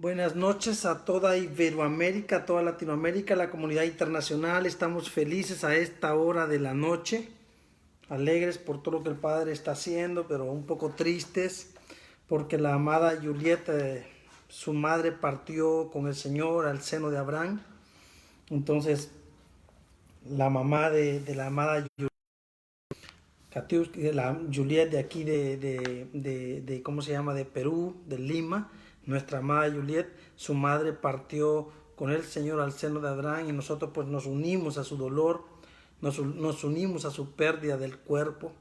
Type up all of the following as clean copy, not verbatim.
Buenas noches a toda Iberoamérica, a toda Latinoamérica, la comunidad internacional. Estamos felices a esta hora de la noche, alegres por todo lo que el Padre está haciendo, pero un poco tristes porque la amada Juliet, su madre, partió con el Señor al seno de Abraham. Entonces, la mamá de la amada Juliet de aquí de ¿cómo se llama? De Perú, de Lima, nuestra amada Juliet, su madre partió con el Señor al seno de Abraham y nosotros pues nos unimos a su dolor, nos unimos a su pérdida del cuerpo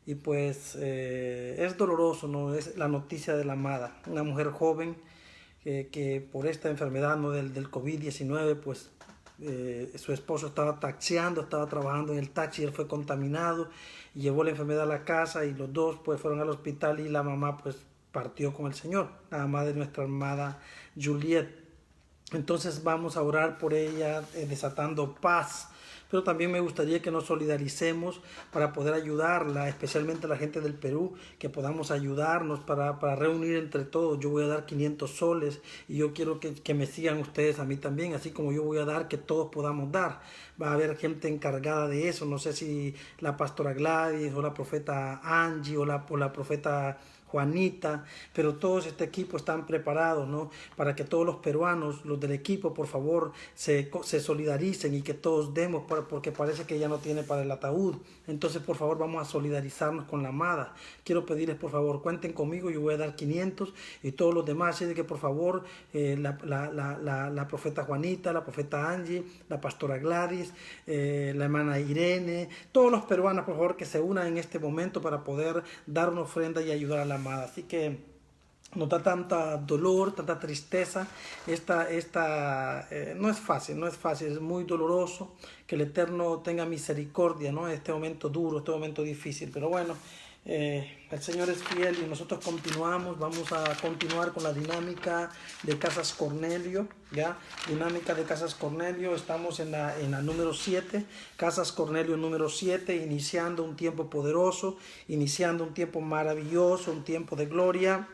y pues es doloroso, ¿no? Es la noticia de la amada, una mujer joven que por esta enfermedad, ¿no? del COVID-19 pues su esposo estaba taxiando, estaba trabajando en el taxi, él fue contaminado y llevó la enfermedad a la casa y los dos pues fueron al hospital y la mamá pues partió con el Señor, la mamá de nuestra amada Juliet. Entonces vamos a orar por ella, desatando paz. Pero también me gustaría que nos solidaricemos para poder ayudarla, especialmente a la gente del Perú, que podamos ayudarnos para reunir entre todos. Yo voy a dar 500 soles y yo quiero que me sigan ustedes a mí también, así como yo voy a dar, que todos podamos dar. Va a haber gente encargada de eso, no sé si la pastora Gladys o la profeta Angie o la profeta Juanita, pero todos este equipo están preparados, ¿no? Para que todos los peruanos, los del equipo, por favor, se solidaricen y que todos demos, porque parece que ella no tiene para el ataúd. Entonces, por favor, vamos a solidarizarnos con la amada. Quiero pedirles, por favor, cuenten conmigo, yo voy a dar 500 y todos los demás, así de que, por favor, la profeta Juanita, la profeta Angie, la pastora Gladys, la hermana Irene, todos los peruanos, por favor, que se unan en este momento para poder dar una ofrenda y ayudar a la amada. Así que nos da tanta dolor, tanta tristeza. No es fácil, es muy doloroso. Que el Eterno tenga misericordia, ¿no? En este momento duro, este momento difícil. Pero bueno, el Señor es fiel y nosotros continuamos. Vamos a continuar con la dinámica de Casas Cornelio, ¿ya? Dinámica de Casas Cornelio. Estamos en la número 7, Casas Cornelio número 7, iniciando un tiempo poderoso, iniciando un tiempo maravilloso, un tiempo de gloria,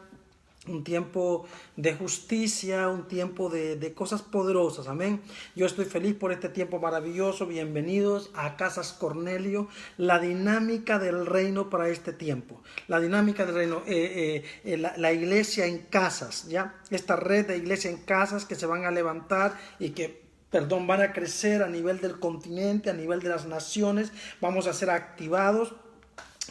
un tiempo de justicia, un tiempo de cosas poderosas, amén. Yo estoy feliz por este tiempo maravilloso. Bienvenidos a Casas Cornelio, la dinámica del reino para este tiempo, la dinámica del reino, la iglesia en casas, ya, esta red de iglesia en casas que se van a levantar y que van a crecer a nivel del continente, a nivel de las naciones. Vamos a ser activados,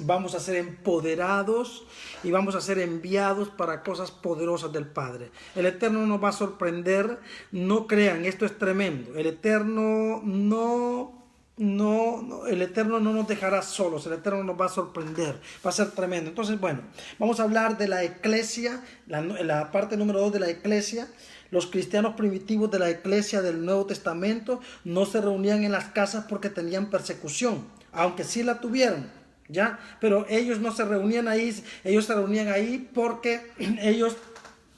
vamos a ser empoderados y vamos a ser enviados para cosas poderosas del Padre. El Eterno nos va a sorprender. No crean, esto es tremendo. El Eterno no nos dejará solos. El Eterno nos va a sorprender, va a ser tremendo. Entonces, bueno, vamos a hablar de la iglesia, la parte número 2 de la iglesia. Los cristianos primitivos de la iglesia del Nuevo Testamento no se reunían en las casas porque tenían persecución, aunque sí la tuvieron, ¿ya? Pero ellos no se reunían ahí, ellos se reunían ahí porque ellos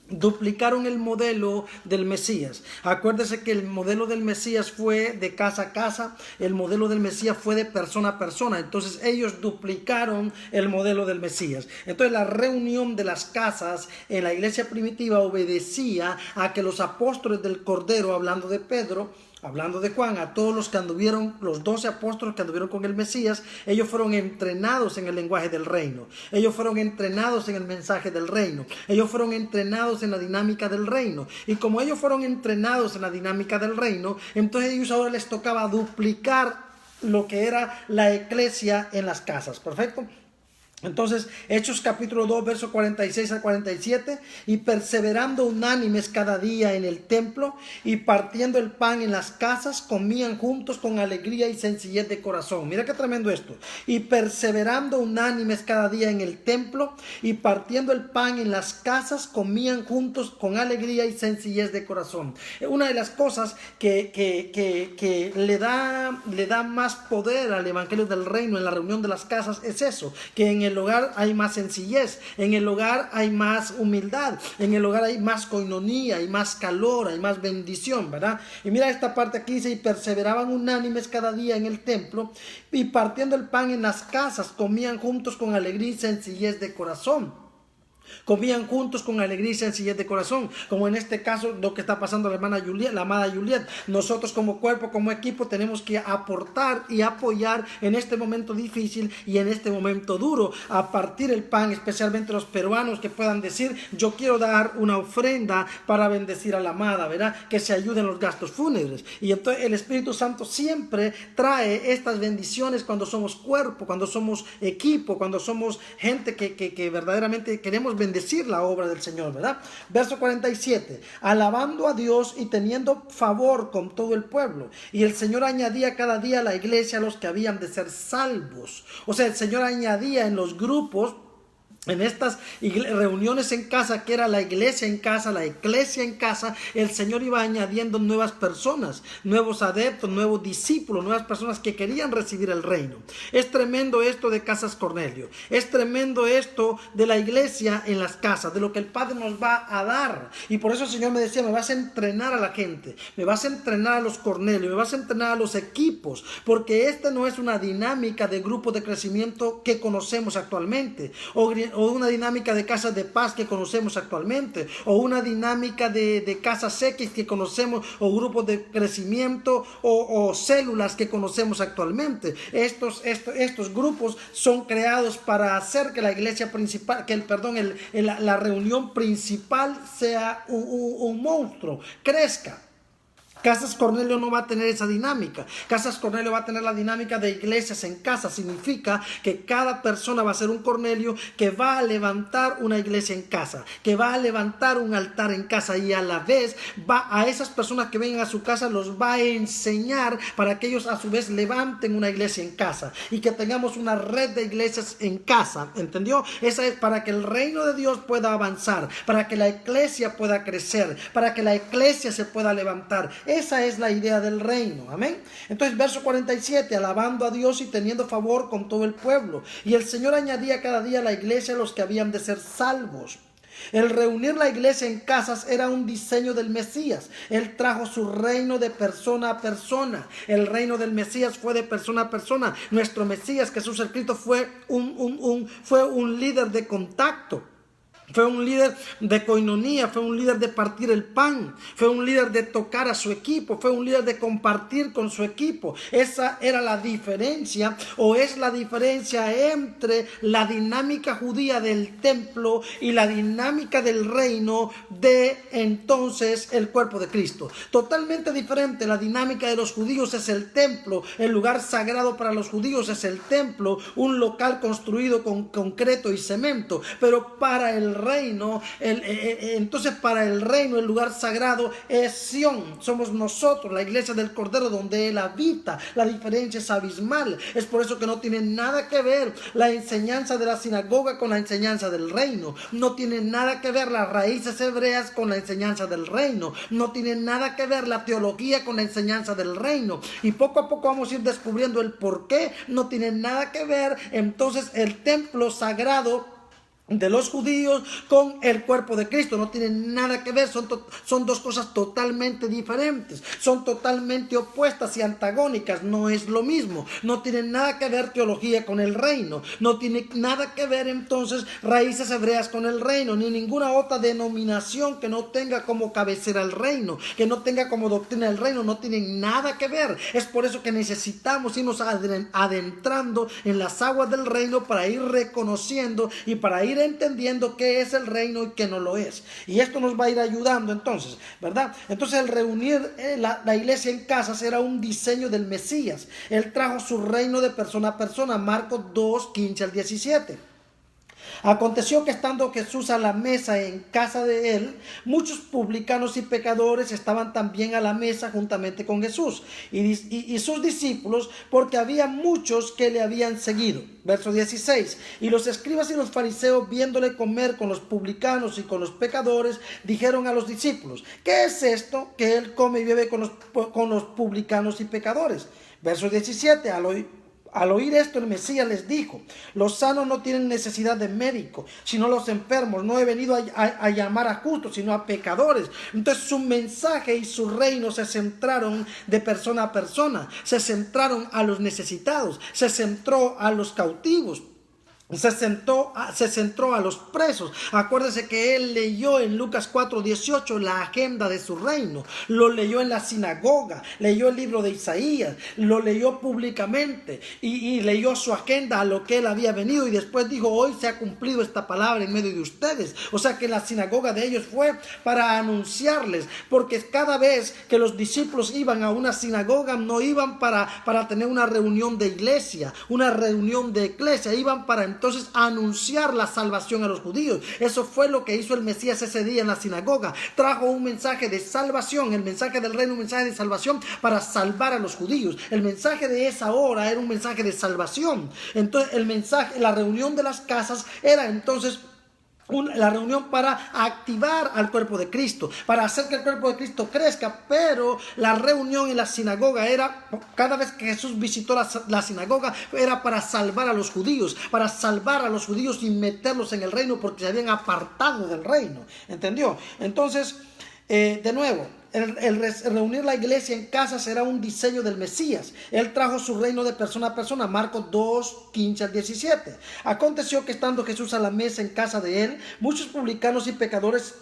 duplicaron el modelo del Mesías. Acuérdese que el modelo del Mesías fue de casa a casa, el modelo del Mesías fue de persona a persona. Entonces ellos duplicaron el modelo del Mesías. Entonces la reunión de las casas en la iglesia primitiva obedecía a que los apóstoles del Cordero, hablando de Pedro, hablando de Juan, a todos los que anduvieron, los 12 apóstoles que anduvieron con el Mesías, ellos fueron entrenados en el lenguaje del reino. Ellos fueron entrenados en el mensaje del reino. Ellos fueron entrenados en la dinámica del reino. Y como ellos fueron entrenados en la dinámica del reino, entonces ellos ahora les tocaba duplicar lo que era la iglesia en las casas. ¿Perfecto? Entonces, Hechos capítulo 2, versos 46 al 47, y perseverando unánimes cada día en el templo y partiendo el pan en las casas, comían juntos con alegría y sencillez de corazón. Mira qué tremendo esto. Y perseverando unánimes cada día en el templo y partiendo el pan en las casas, comían juntos con alegría y sencillez de corazón. Una de las cosas que le da más poder al evangelio del reino en la reunión de las casas es eso, que en el hogar hay más sencillez, en el hogar hay más humildad, en el hogar hay más coinonía, hay más calor, hay más bendición, ¿verdad? Y mira esta parte aquí dice, y perseveraban unánimes cada día en el templo y partiendo el pan en las casas, comían juntos con alegría y sencillez de corazón. Comían juntos con alegría y sencillez de corazón, como en este caso lo que está pasando la hermana Juliet, la amada Juliet. Nosotros como cuerpo, como equipo, tenemos que aportar y apoyar en este momento difícil y en este momento duro, a partir el pan, especialmente los peruanos que puedan decir: yo quiero dar una ofrenda para bendecir a la amada, ¿verdad? Que se ayuden los gastos fúnebres. Y entonces el Espíritu Santo siempre trae estas bendiciones cuando somos cuerpo, cuando somos equipo, cuando somos gente que verdaderamente queremos bendecir la obra del Señor, ¿verdad? Verso 47, alabando a Dios y teniendo favor con todo el pueblo. Y el Señor añadía cada día a la iglesia a los que habían de ser salvos. O sea, el Señor añadía en los grupos, en estas reuniones en casa, que era la iglesia en casa, la eclesia en casa, el Señor iba añadiendo nuevas personas, nuevos adeptos, nuevos discípulos, nuevas personas que querían recibir el reino. Es tremendo esto de Casas Cornelio. Es tremendo esto de la iglesia en las casas, de lo que el Padre nos va a dar. Y por eso el Señor me decía: me vas a entrenar a la gente, me vas a entrenar a los Cornelios, me vas a entrenar a los equipos, porque esta no es una dinámica de grupo de crecimiento que conocemos actualmente, o una dinámica de casas de paz que conocemos actualmente, o una dinámica de casas X que conocemos, o grupos de crecimiento, o células que conocemos actualmente. Estos grupos son creados para hacer que la iglesia principal, la reunión principal sea un monstruo, crezca. Casas Cornelio no va a tener esa dinámica. Casas Cornelio va a tener la dinámica de iglesias en casa. Significa que cada persona va a ser un Cornelio que va a levantar una iglesia en casa, que va a levantar un altar en casa, y a la vez va a esas personas que vengan a su casa, los va a enseñar para que ellos a su vez levanten una iglesia en casa, y que tengamos una red de iglesias en casa. ¿Entendió? Esa es para que el reino de Dios pueda avanzar, para que la iglesia pueda crecer, para que la iglesia se pueda levantar. Esa es la idea del reino. Amén. Entonces, verso 47, alabando a Dios y teniendo favor con todo el pueblo. Y el Señor añadía cada día a la iglesia a los que habían de ser salvos. El reunir la iglesia en casas era un diseño del Mesías. Él trajo su reino de persona a persona. El reino del Mesías fue de persona a persona. Nuestro Mesías, Jesús el Cristo, fue un líder de contacto. Fue un líder de coinonía, fue un líder de partir el pan, fue un líder de tocar a su equipo, fue un líder de compartir con su equipo. Esa era la diferencia, o es la diferencia entre la dinámica judía del templo y la dinámica del reino de entonces el cuerpo de Cristo. Totalmente diferente. La dinámica de los judíos es el templo, el lugar sagrado para los judíos es el templo, un local construido con concreto y cemento, pero para el reino, entonces para el reino el lugar sagrado es Sión, somos nosotros, la iglesia del Cordero donde Él habita. La diferencia es abismal. Es por eso que no tiene nada que ver la enseñanza de la sinagoga con la enseñanza del reino. No tiene nada que ver las raíces hebreas con la enseñanza del reino. No tiene nada que ver la teología con la enseñanza del reino. Y poco a poco vamos a ir descubriendo el por qué no tiene nada que ver entonces el templo sagrado de los judíos con el cuerpo de Cristo. No tienen nada que ver, son dos cosas totalmente diferentes, son totalmente opuestas y antagónicas. No es lo mismo. No tiene nada que ver teología con el reino, no tiene nada que ver entonces raíces hebreas con el reino, ni ninguna otra denominación que no tenga como cabecera el reino, que no tenga como doctrina el reino. No tiene nada que ver. Es por eso que necesitamos irnos adentrando en las aguas del reino para ir reconociendo y para ir entendiendo qué es el reino y qué no lo es. Y esto nos va a ir ayudando entonces, ¿verdad? Entonces el reunir la iglesia en casas era un diseño del Mesías. Él trajo su reino de persona a persona. Marcos 2, 15 al 17. Aconteció que estando Jesús a la mesa en casa de él, muchos publicanos y pecadores estaban también a la mesa juntamente con Jesús y sus discípulos, porque había muchos que le habían seguido. Verso 16. Y los escribas y los fariseos, viéndole comer con los publicanos y con los pecadores, dijeron a los discípulos: ¿qué es esto que él come y bebe con los publicanos y pecadores? Verso 17. Al oír esto, el Mesías les dijo: los sanos no tienen necesidad de médico, sino los enfermos. No he venido a llamar a justos, sino a pecadores. Entonces su mensaje y su reino se centraron de persona a persona, se centraron a los necesitados, se centró a los cautivos. se centró a los presos. Acuérdese que él leyó en Lucas 4:18 la agenda de su reino, lo leyó en la sinagoga, leyó el libro de Isaías, lo leyó públicamente y leyó su agenda a lo que él había venido, y después dijo: hoy se ha cumplido esta palabra en medio de ustedes. O sea que la sinagoga de ellos fue para anunciarles, porque cada vez que los discípulos iban a una sinagoga, no iban para tener una reunión de iglesia, una reunión de iglesia, iban para entonces anunciar la salvación a los judíos. Eso fue lo que hizo el Mesías ese día en la sinagoga. Trajo un mensaje de salvación, el mensaje del reino, un mensaje de salvación para salvar a los judíos. El mensaje de esa hora era un mensaje de salvación. Entonces el mensaje, la reunión de las casas era entonces la reunión para activar al cuerpo de Cristo, para hacer que el cuerpo de Cristo crezca. Pero la reunión en la sinagoga era, cada vez que Jesús visitó la sinagoga, era para salvar a los judíos, y meterlos en el reino, porque se habían apartado del reino. ¿Entendió? Entonces, de nuevo, el reunir la iglesia en casa será un diseño del Mesías. Él trajo su reino de persona a persona. Marcos 2:15-17. Aconteció que estando Jesús a la mesa en casa de él, muchos publicanos y pecadores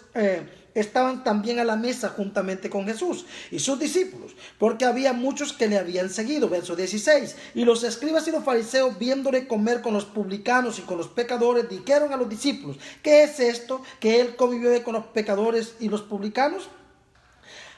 estaban también a la mesa juntamente con Jesús y sus discípulos, porque había muchos que le habían seguido. Verso 16. Y los escribas y los fariseos, viéndole comer con los publicanos y con los pecadores, dijeron a los discípulos: ¿qué es esto que él come y bebe con los pecadores y los publicanos?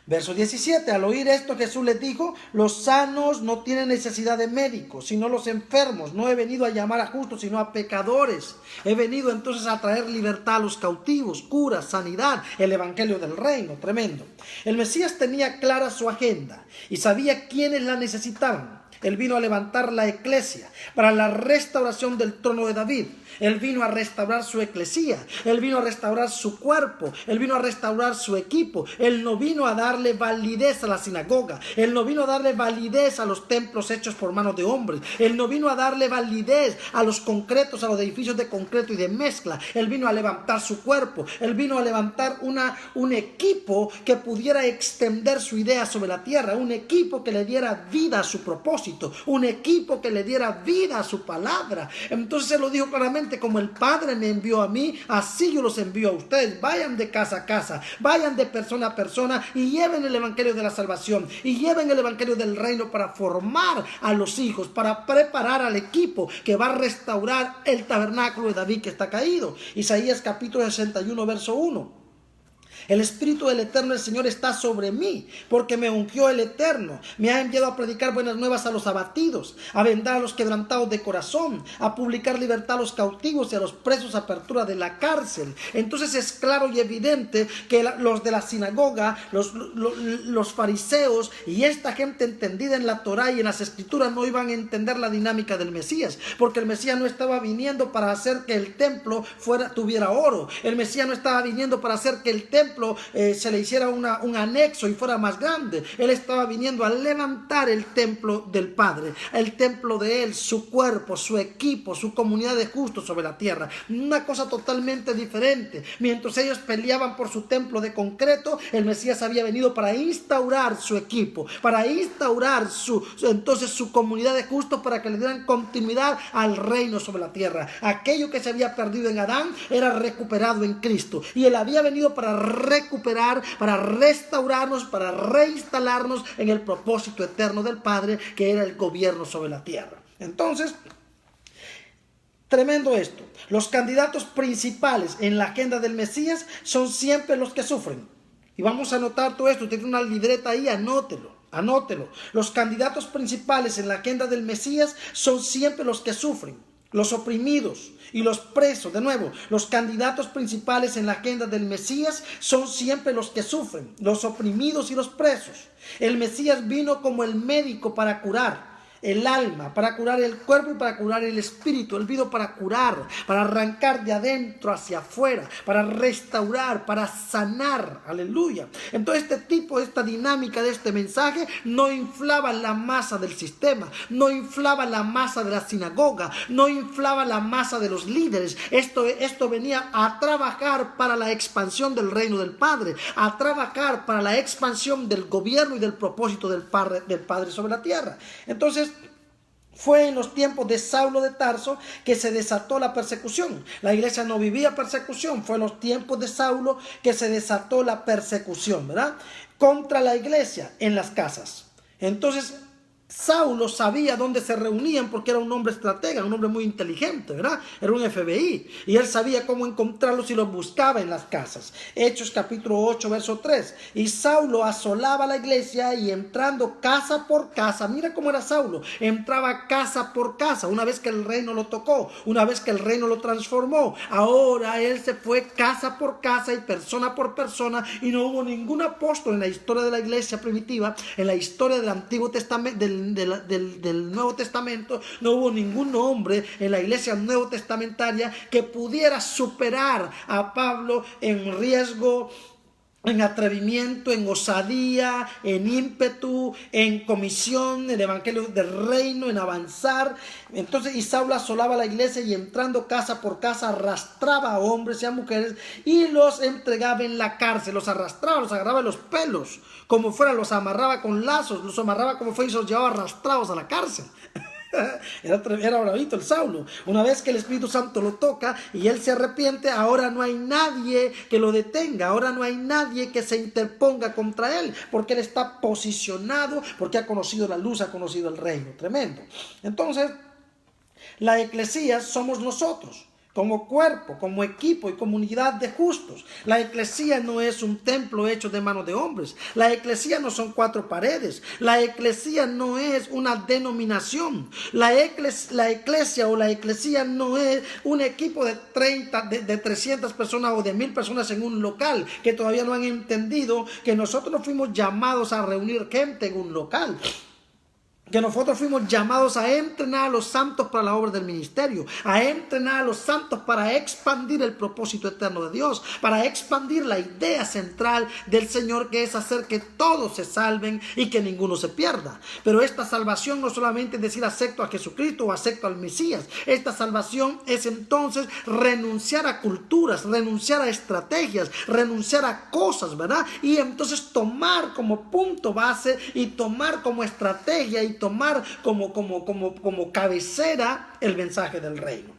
Verso 17. Al oír esto, Jesús les dijo: los sanos no tienen necesidad de médicos, sino los enfermos. No he venido a llamar a justos, sino a pecadores. He venido entonces a traer libertad a los cautivos, cura, sanidad, el evangelio del reino. Tremendo. El Mesías tenía clara su agenda y sabía quiénes la necesitaban. Él vino a levantar la iglesia para la restauración del trono de David. Él vino a restaurar su eclesía. Él vino a restaurar su cuerpo. Él vino a restaurar su equipo. Él no vino a darle validez a la sinagoga. Él no vino a darle validez a los templos hechos por manos de hombres. Él no vino a darle validez a los concretos, a los edificios de concreto y de mezcla. Él vino a levantar su cuerpo. Él vino a levantar un equipo que pudiera extender su idea sobre la tierra. Un equipo que le diera vida a su propósito. Un equipo que le diera vida a su palabra. Entonces se lo dijo claramente: como el Padre me envió a mí, así yo los envío a ustedes. Vayan de casa a casa, vayan de persona a persona y lleven el evangelio de la salvación y lleven el evangelio del reino para formar a los hijos, para preparar al equipo que va a restaurar el tabernáculo de David que está caído. Isaías capítulo 61 verso 1. El Espíritu del Eterno, el Señor, está sobre mí, porque me ungió el Eterno. Me ha enviado a predicar buenas nuevas a los abatidos, a vendar a los quebrantados de corazón, a publicar libertad a los cautivos y a los presos, apertura de la cárcel. Entonces es claro y evidente que los de la sinagoga, los fariseos y esta gente entendida en la Torá y en las Escrituras no iban a entender la dinámica del Mesías, porque el Mesías no estaba viniendo para hacer que el templo tuviera oro. El Mesías no estaba viniendo para hacer que el templo se le hiciera un anexo y fuera más grande. Él estaba viniendo a levantar el templo del Padre, el templo de Él, su cuerpo, su equipo, su comunidad de justos sobre la tierra. Una cosa totalmente diferente. Mientras ellos peleaban por su templo de concreto, el Mesías había venido para instaurar su equipo, para instaurar entonces su comunidad de justos, para que le dieran continuidad al reino sobre la tierra. Aquello que se había perdido en Adán era recuperado en Cristo, y Él había venido para recuperar, para restaurarnos, para reinstalarnos en el propósito eterno del Padre, que era el gobierno sobre la tierra. Entonces, tremendo esto. Los candidatos principales en la agenda del Mesías son siempre los que sufren. Y vamos a anotar todo esto. Usted tiene una libreta ahí, anótelo. Los candidatos principales en la agenda del Mesías son siempre los que sufren, los oprimidos y los presos. De nuevo, los candidatos principales en la agenda del Mesías son siempre los que sufren, los oprimidos y los presos. El Mesías vino como el médico para curar el alma, para curar el cuerpo y para curar el espíritu. Él vino para curar, para arrancar de adentro hacia afuera, para restaurar, para sanar. Aleluya. Entonces esta dinámica de este mensaje no inflaba la masa del sistema, no inflaba la masa de la sinagoga, no inflaba la masa de los líderes. Esto venía a trabajar para la expansión del reino del Padre, a trabajar para la expansión del gobierno y del propósito del Padre sobre la tierra. Entonces, Fue en los tiempos de Saulo de Tarso que se desató la persecución. La iglesia no vivía persecución. Fue en los tiempos de Saulo que se desató la persecución, ¿verdad? Contra la iglesia en las casas. Entonces, Saulo sabía dónde se reunían porque era un hombre estratega, un hombre muy inteligente, ¿verdad? Era un FBI y él sabía cómo encontrarlos y los buscaba en las casas. Hechos capítulo 8, verso 3. Y Saulo asolaba la iglesia y entrando casa por casa, mira cómo era Saulo, entraba casa por casa, una vez que el reino lo tocó, una vez que el reino lo transformó. Ahora él se fue casa por casa y persona por persona y no hubo ningún apóstol en la historia de la iglesia primitiva, en la historia del Antiguo Testamento, del Nuevo Testamento, no hubo ningún hombre en la iglesia nuevo testamentaria que pudiera superar a Pablo en riesgo, en atrevimiento, en osadía, en ímpetu, en comisión, el evangelio del reino, en avanzar. Entonces, y Saulo asolaba la iglesia y entrando casa por casa arrastraba a hombres y a mujeres y los entregaba en la cárcel, los arrastraba, los agarraba de los pelos, como fuera, los amarraba con lazos, los amarraba como fuera y los llevaba arrastrados a la cárcel. Era bravito el Saulo. Una vez que el Espíritu Santo lo toca y él se arrepiente, ahora no hay nadie que lo detenga, ahora no hay nadie que se interponga contra él, porque él está posicionado, porque ha conocido la luz, ha conocido el reino. Tremendo. Entonces, la eclesía somos nosotros, como cuerpo, como equipo y comunidad de justos. La eclesía no es un templo hecho de manos de hombres. La eclesía no son 4 paredes. La eclesía no es una denominación. La eclesia o la eclesía no es un equipo de 300 personas o de 1000 personas en un local, que todavía no han entendido que nosotros no fuimos llamados a reunir gente en un local, que nosotros fuimos llamados a entrenar a los santos para la obra del ministerio, a entrenar a los santos para expandir el propósito eterno de Dios, para expandir la idea central del Señor, que es hacer que todos se salven y que ninguno se pierda. Pero esta salvación no solamente es decir acepto a Jesucristo o acepto al Mesías. Esta salvación es entonces renunciar a culturas, renunciar a estrategias, renunciar a cosas, ¿verdad? Y entonces tomar como punto base y tomar como estrategia y tomar como cabecera el mensaje del reino.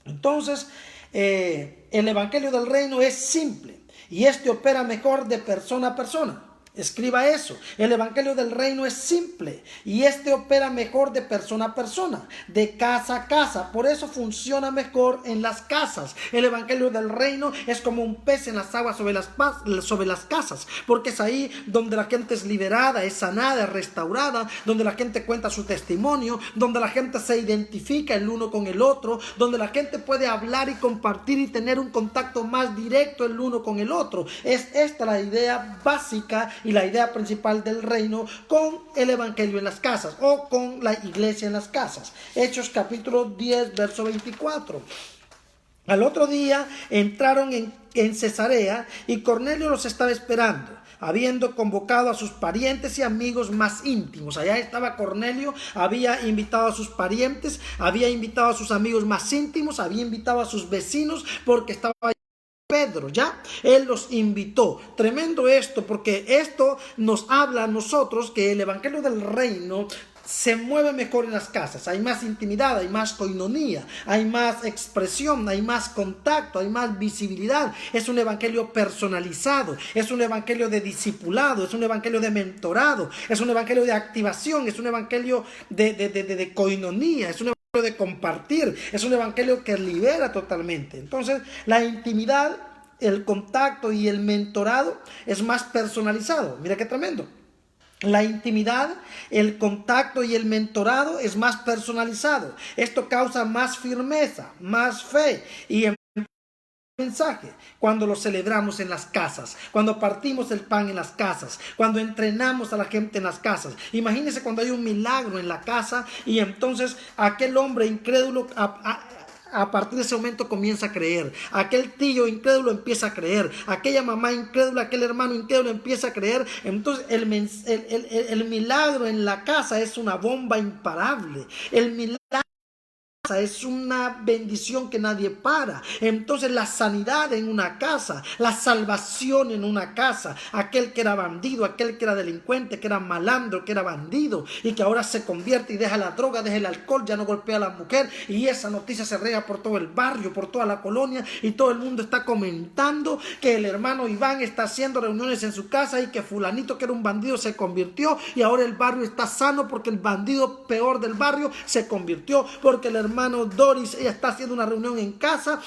Entonces, el evangelio del reino es simple y este opera mejor de persona a persona. Escriba eso. El evangelio del reino es simple y este opera mejor de persona a persona, de casa a casa. Por eso funciona mejor en las casas. El evangelio del reino es como un pez en las aguas sobre las casas, porque es ahí donde la gente es liberada, es sanada, es restaurada, donde la gente cuenta su testimonio, donde la gente se identifica el uno con el otro, donde la gente puede hablar y compartir y tener un contacto más directo el uno con el otro. Es esta la idea básica y la idea principal del reino con el evangelio en las casas o con la iglesia en las casas. Hechos capítulo 10, verso 24. Al otro día entraron en Cesarea y Cornelio los estaba esperando, habiendo convocado a sus parientes y amigos más íntimos. Allá estaba Cornelio, había invitado a sus parientes, había invitado a sus amigos más íntimos, había invitado a sus vecinos, porque estaba Pedro, ¿ya? Él los invitó. Tremendo esto, porque esto nos habla a nosotros que el evangelio del reino se mueve mejor en las casas. Hay más intimidad, hay más coinonía, hay más expresión, hay más contacto, hay más visibilidad. Es un evangelio personalizado, es un evangelio de discipulado, es un evangelio de mentorado, es un evangelio de activación, es un evangelio de coinonía, es un evangelio de compartir, es un evangelio que libera totalmente. Entonces, la intimidad, el contacto y el mentorado es más personalizado. Mira qué tremendo. La intimidad, el contacto y el mentorado es más personalizado. Esto causa más firmeza, más fe y mensaje cuando lo celebramos en las casas, cuando partimos el pan en las casas, cuando entrenamos a la gente en las casas. Imagínense cuando hay un milagro en la casa y entonces aquel hombre incrédulo a partir de ese momento comienza a creer. Aquel tío incrédulo empieza a creer. Aquella mamá incrédula, aquel hermano incrédulo empieza a creer. Entonces el milagro en la casa es una bomba imparable. El milagro es una bendición que nadie para. Entonces la sanidad en una casa, la salvación en una casa, aquel que era bandido, aquel que era delincuente, que era malandro, que era bandido y que ahora se convierte y deja la droga, deja el alcohol, ya no golpea a la mujer, y esa noticia se riega por todo el barrio, por toda la colonia, y todo el mundo está comentando que el hermano Iván está haciendo reuniones en su casa y que fulanito, que era un bandido, se convirtió, y ahora el barrio está sano porque el bandido peor del barrio se convirtió, porque el hermano Doris, ella está haciendo una reunión en casa,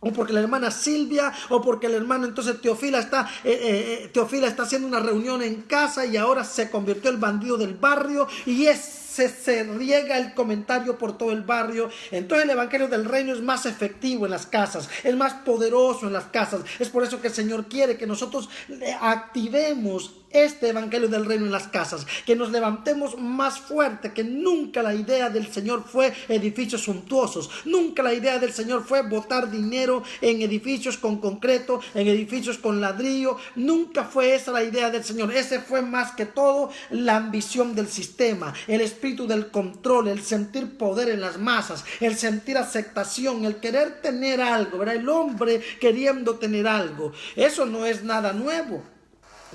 o porque la hermana Silvia, o porque el hermano entonces Teofila está haciendo una reunión en casa, y ahora se convirtió el bandido del barrio, y se riega el comentario por todo el barrio. Entonces el evangelio del reino es más efectivo en las casas, es más poderoso en las casas. Es por eso que el Señor quiere que nosotros activemos este evangelio del reino en las casas, que nos levantemos más fuerte que nunca. La idea del Señor fue edificios suntuosos, nunca la idea del Señor fue botar dinero en edificios con concreto, en edificios con ladrillo, nunca fue esa la idea del Señor. Ese fue más que todo la ambición del sistema, el espíritu del control, el sentir poder en las masas, el sentir aceptación, el querer tener algo, ¿verdad? El hombre queriendo tener algo. Eso no es nada nuevo.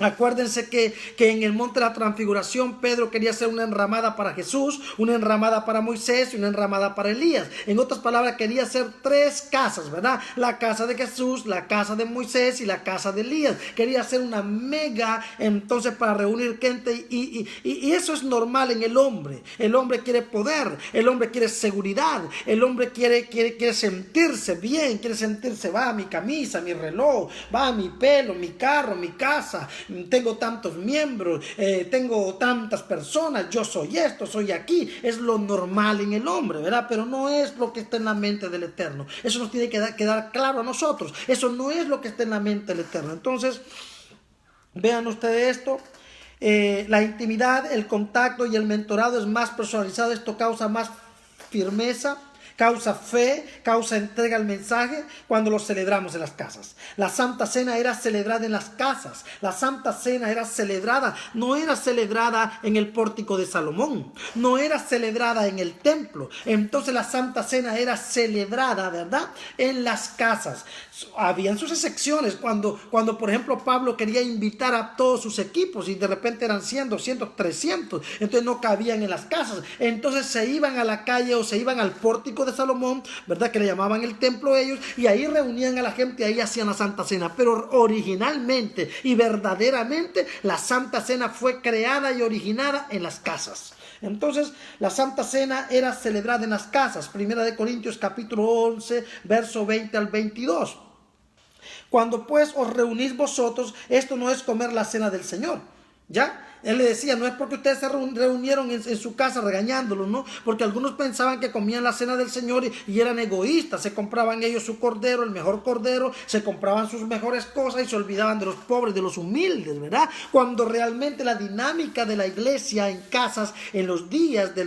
Acuérdense que en el monte de la transfiguración Pedro quería hacer una enramada para Jesús, una enramada para Moisés y una enramada para Elías. En otras palabras, quería hacer 3 casas, ¿verdad? La casa de Jesús, la casa de Moisés y la casa de Elías. Quería hacer una mega, entonces, para reunir gente, y eso es normal en el hombre. El hombre quiere poder, el hombre quiere seguridad, el hombre quiere sentirse bien, quiere sentirse, va, mi camisa, mi reloj, va, mi pelo, mi carro, mi casa, tengo tantos miembros, tengo tantas personas, yo soy esto, soy aquí. Es lo normal en el hombre, ¿verdad? Pero no es lo que está en la mente del Eterno. Eso nos tiene que quedar claro a nosotros. Eso no es lo que está en la mente del Eterno. Entonces, vean ustedes esto. La intimidad, el contacto y el mentorado es más personalizado. Esto causa más firmeza, causa fe, causa entrega al mensaje cuando lo celebramos en las casas. La Santa Cena era celebrada en las casas. La Santa Cena era celebrada, no era celebrada en el pórtico de Salomón, no era celebrada en el templo. Entonces la Santa Cena era celebrada, ¿verdad?, en las casas. Habían sus excepciones cuando por ejemplo Pablo quería invitar a todos sus equipos y de repente eran 100, 200, 300, entonces no cabían en las casas. Entonces se iban a la calle o se iban al pórtico de Salomón, ¿verdad?, que le llamaban el templo ellos, y ahí reunían a la gente y ahí hacían la Santa Cena. Pero originalmente y verdaderamente la Santa Cena fue creada y originada en las casas. Entonces la Santa Cena era celebrada en las casas. Primera de Corintios capítulo 11 verso 20 al 22. Cuando pues os reunís vosotros, esto no es comer la cena del Señor, ¿ya? Él le decía, no es porque ustedes se reunieron en su casa regañándolos, ¿no? Porque algunos pensaban que comían la cena del Señor y eran egoístas. Se compraban ellos su cordero, el mejor cordero, se compraban sus mejores cosas y se olvidaban de los pobres, de los humildes, ¿verdad? Cuando realmente la dinámica de la iglesia en casas, en los días de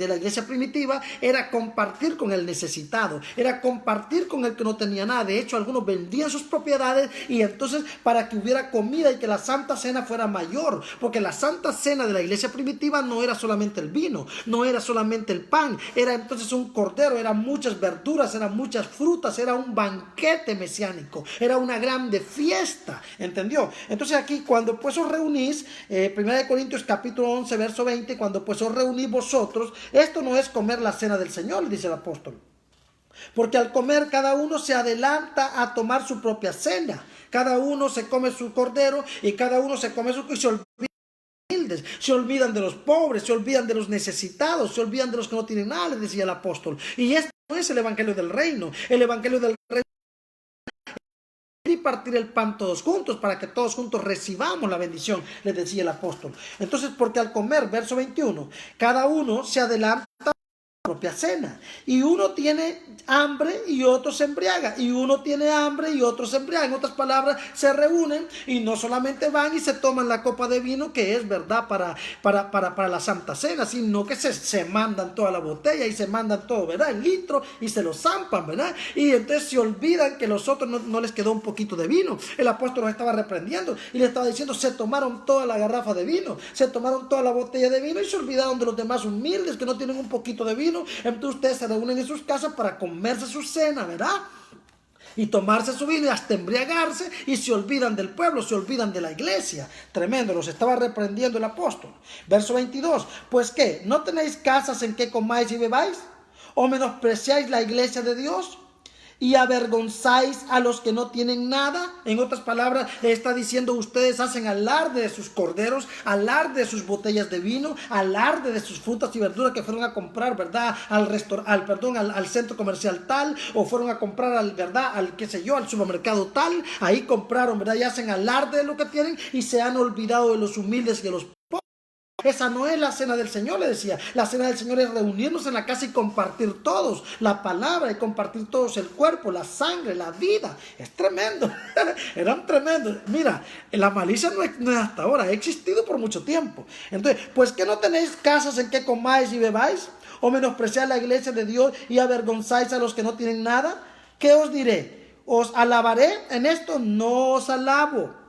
la iglesia primitiva, era compartir con el necesitado, era compartir con el que no tenía nada. De hecho, algunos vendían sus propiedades y entonces para que hubiera comida y que la Santa Cena fuera mayor, porque la Santa Cena de la iglesia primitiva no era solamente el vino, no era solamente el pan, era entonces un cordero, eran muchas verduras, eran muchas frutas, era un banquete mesiánico, era una grande fiesta, ¿entendió? Entonces aquí cuando pues os reunís, 1 Corintios capítulo 11 verso 20, cuando pues os reunís vosotros, esto no es comer la cena del Señor, dice el apóstol, porque al comer cada uno se adelanta a tomar su propia cena, cada uno se come su cordero y cada uno se come y se olvidan de los pobres, se olvidan de los necesitados, se olvidan de los que no tienen nada, les decía el apóstol. Y esto no es el evangelio del reino. El evangelio del reino es y partir el pan todos juntos para que todos juntos recibamos la bendición, les decía el apóstol. Entonces, porque al comer, verso 21, cada uno se adelanta propia cena, y uno tiene hambre y otro se embriaga, y uno tiene hambre y otro se embriaga. En otras palabras, se reúnen y no solamente van y se toman la copa de vino, que es verdad para la Santa Cena, sino que se mandan toda la botella y se mandan todo, ¿verdad?, el litro, y se lo zampan, ¿verdad? Y entonces se olvidan que los otros no les quedó un poquito de vino. El apóstol los estaba reprendiendo y les estaba diciendo, se tomaron toda la garrafa de vino, se tomaron toda la botella de vino y se olvidaron de los demás humildes que no tienen un poquito de vino vino, entonces ustedes se reúnen en sus casas para comerse su cena, ¿verdad? Y tomarse su vino y hasta embriagarse, y se olvidan del pueblo, se olvidan de la iglesia. Tremendo, los estaba reprendiendo el apóstol. Verso 22, pues ¿qué? ¿No tenéis casas en que comáis y bebáis? ¿O menospreciáis la iglesia de Dios? ¿Y avergonzáis a los que no tienen nada? En otras palabras, está diciendo, ustedes hacen alarde de sus corderos, alarde de sus botellas de vino, alarde de sus frutas y verduras que fueron a comprar, ¿verdad? Al centro comercial tal, o fueron a comprar al supermercado tal. Ahí compraron, ¿verdad? Y hacen alarde de lo que tienen y se han olvidado de los humildes y de los pobres. Esa no es la cena del Señor, le decía. La cena del Señor es reunirnos en la casa y compartir todos la palabra, y compartir todos el cuerpo, la sangre, la vida. Es tremendo. Eran tremendos. Mira, la malicia no es hasta ahora, ha existido por mucho tiempo. Entonces, pues que no tenéis casas en que comáis y bebáis, o menospreciáis la iglesia de Dios y avergonzáis a los que no tienen nada. ¿Qué os diré? ¿Os alabaré? En esto no os alabo.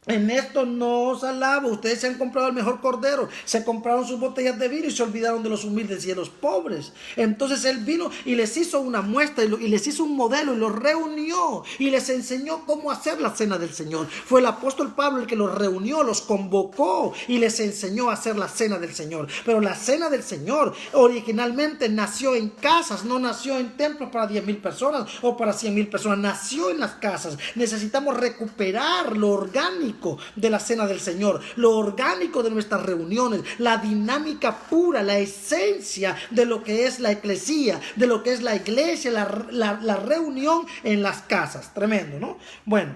En esto no os alabo. Ustedes se han comprado el mejor cordero, se compraron sus botellas de vino y se olvidaron de los humildes y de los pobres. Entonces él vino y les hizo una muestra y les hizo un modelo y los reunió y les enseñó cómo hacer la cena del Señor. Fue el apóstol Pablo el que los reunió, los convocó y les enseñó a hacer la cena del Señor. Pero la cena del Señor originalmente nació en casas, no nació en templos para 10,000 personas o para 100,000 personas, nació en las casas. Necesitamos recuperar lo orgánico de la cena del Señor, lo orgánico de nuestras reuniones, la dinámica pura, la esencia de lo que es la eclesía, de lo que es la iglesia, la reunión en las casas. Tremendo, ¿no? Bueno,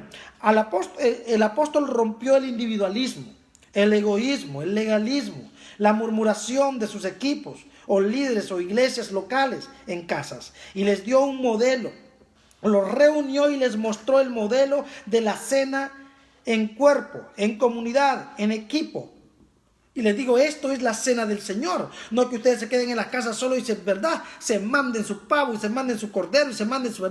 el apóstol rompió el individualismo, el egoísmo, el legalismo, la murmuración de sus equipos o líderes o iglesias locales en casas, y les dio un modelo. Los reunió y les mostró el modelo de la cena en cuerpo, en comunidad, en equipo. Y les digo, esto es la cena del Señor. No que ustedes se queden en la casa solo y se manden su pavo y se manden su cordero y se manden su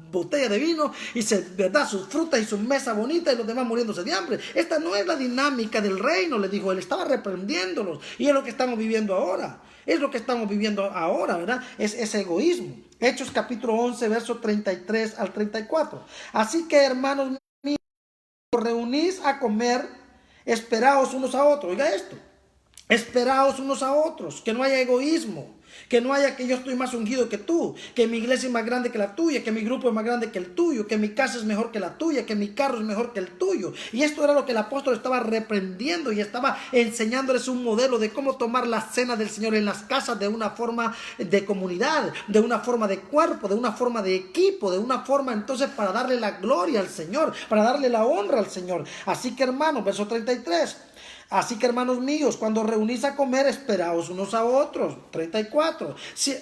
botella de vino y sus frutas y su mesa bonita y los demás muriéndose de hambre. Esta no es la dinámica del reino, le dijo. Él estaba reprendiéndolos y es lo que estamos viviendo ahora. Es lo que estamos viviendo ahora, ¿verdad? Es ese egoísmo. Hechos capítulo 11, versos 33 al 34. Así que, hermanos, os reunís a comer, esperaos unos a otros. Oiga esto, esperaos unos a otros, que no haya egoísmo, que no haya que yo estoy más ungido que tú, que mi iglesia es más grande que la tuya, que mi grupo es más grande que el tuyo, que mi casa es mejor que la tuya, que mi carro es mejor que el tuyo. Y esto era lo que el apóstol estaba reprendiendo y estaba enseñándoles un modelo de cómo tomar la cena del Señor en las casas de una forma de comunidad, de una forma de cuerpo, de una forma de equipo, de una forma entonces para darle la gloria al Señor, para darle la honra al Señor. Así que, hermanos, verso 33. Así que, hermanos míos, cuando reunís a comer, esperaos unos a otros. 34. Si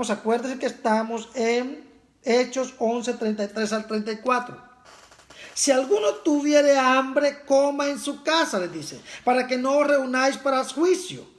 acuérdense que estamos en Hechos 11, 33 al 34. Si alguno tuviere hambre, coma en su casa, les dice, para que no os reunáis para juicio.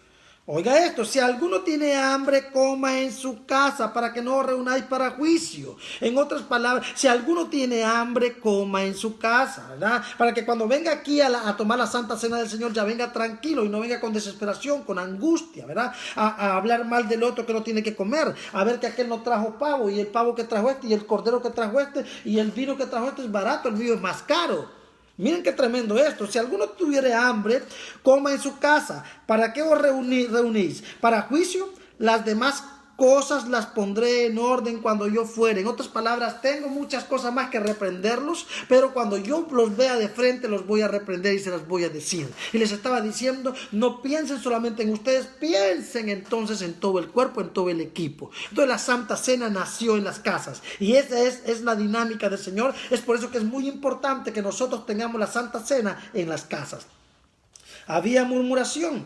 Oiga esto, si alguno tiene hambre, coma en su casa para que no os reunáis para juicio. En otras palabras, si alguno tiene hambre, coma en su casa, ¿verdad? Para que cuando venga aquí a tomar la Santa Cena del Señor, ya venga tranquilo y no venga con desesperación, con angustia, ¿verdad? A hablar mal del otro que no tiene que comer, a ver que aquel no trajo pavo y el pavo que trajo este y el cordero que trajo este y el vino que trajo este es barato, el mío es más caro. Miren qué tremendo esto. Si alguno tuviere hambre, coma en su casa. ¿Para qué os reunís? ¿Para juicio? Las demás cosas las pondré en orden cuando yo fuere. En otras palabras, tengo muchas cosas más que reprenderlos, pero cuando yo los vea de frente, los voy a reprender y se las voy a decir. Y les estaba diciendo, no piensen solamente en ustedes, piensen entonces en todo el cuerpo, en todo el equipo. Entonces la Santa Cena nació en las casas y esa es la dinámica del Señor. Es por eso que es muy importante que nosotros tengamos la Santa Cena en las casas. Había murmuración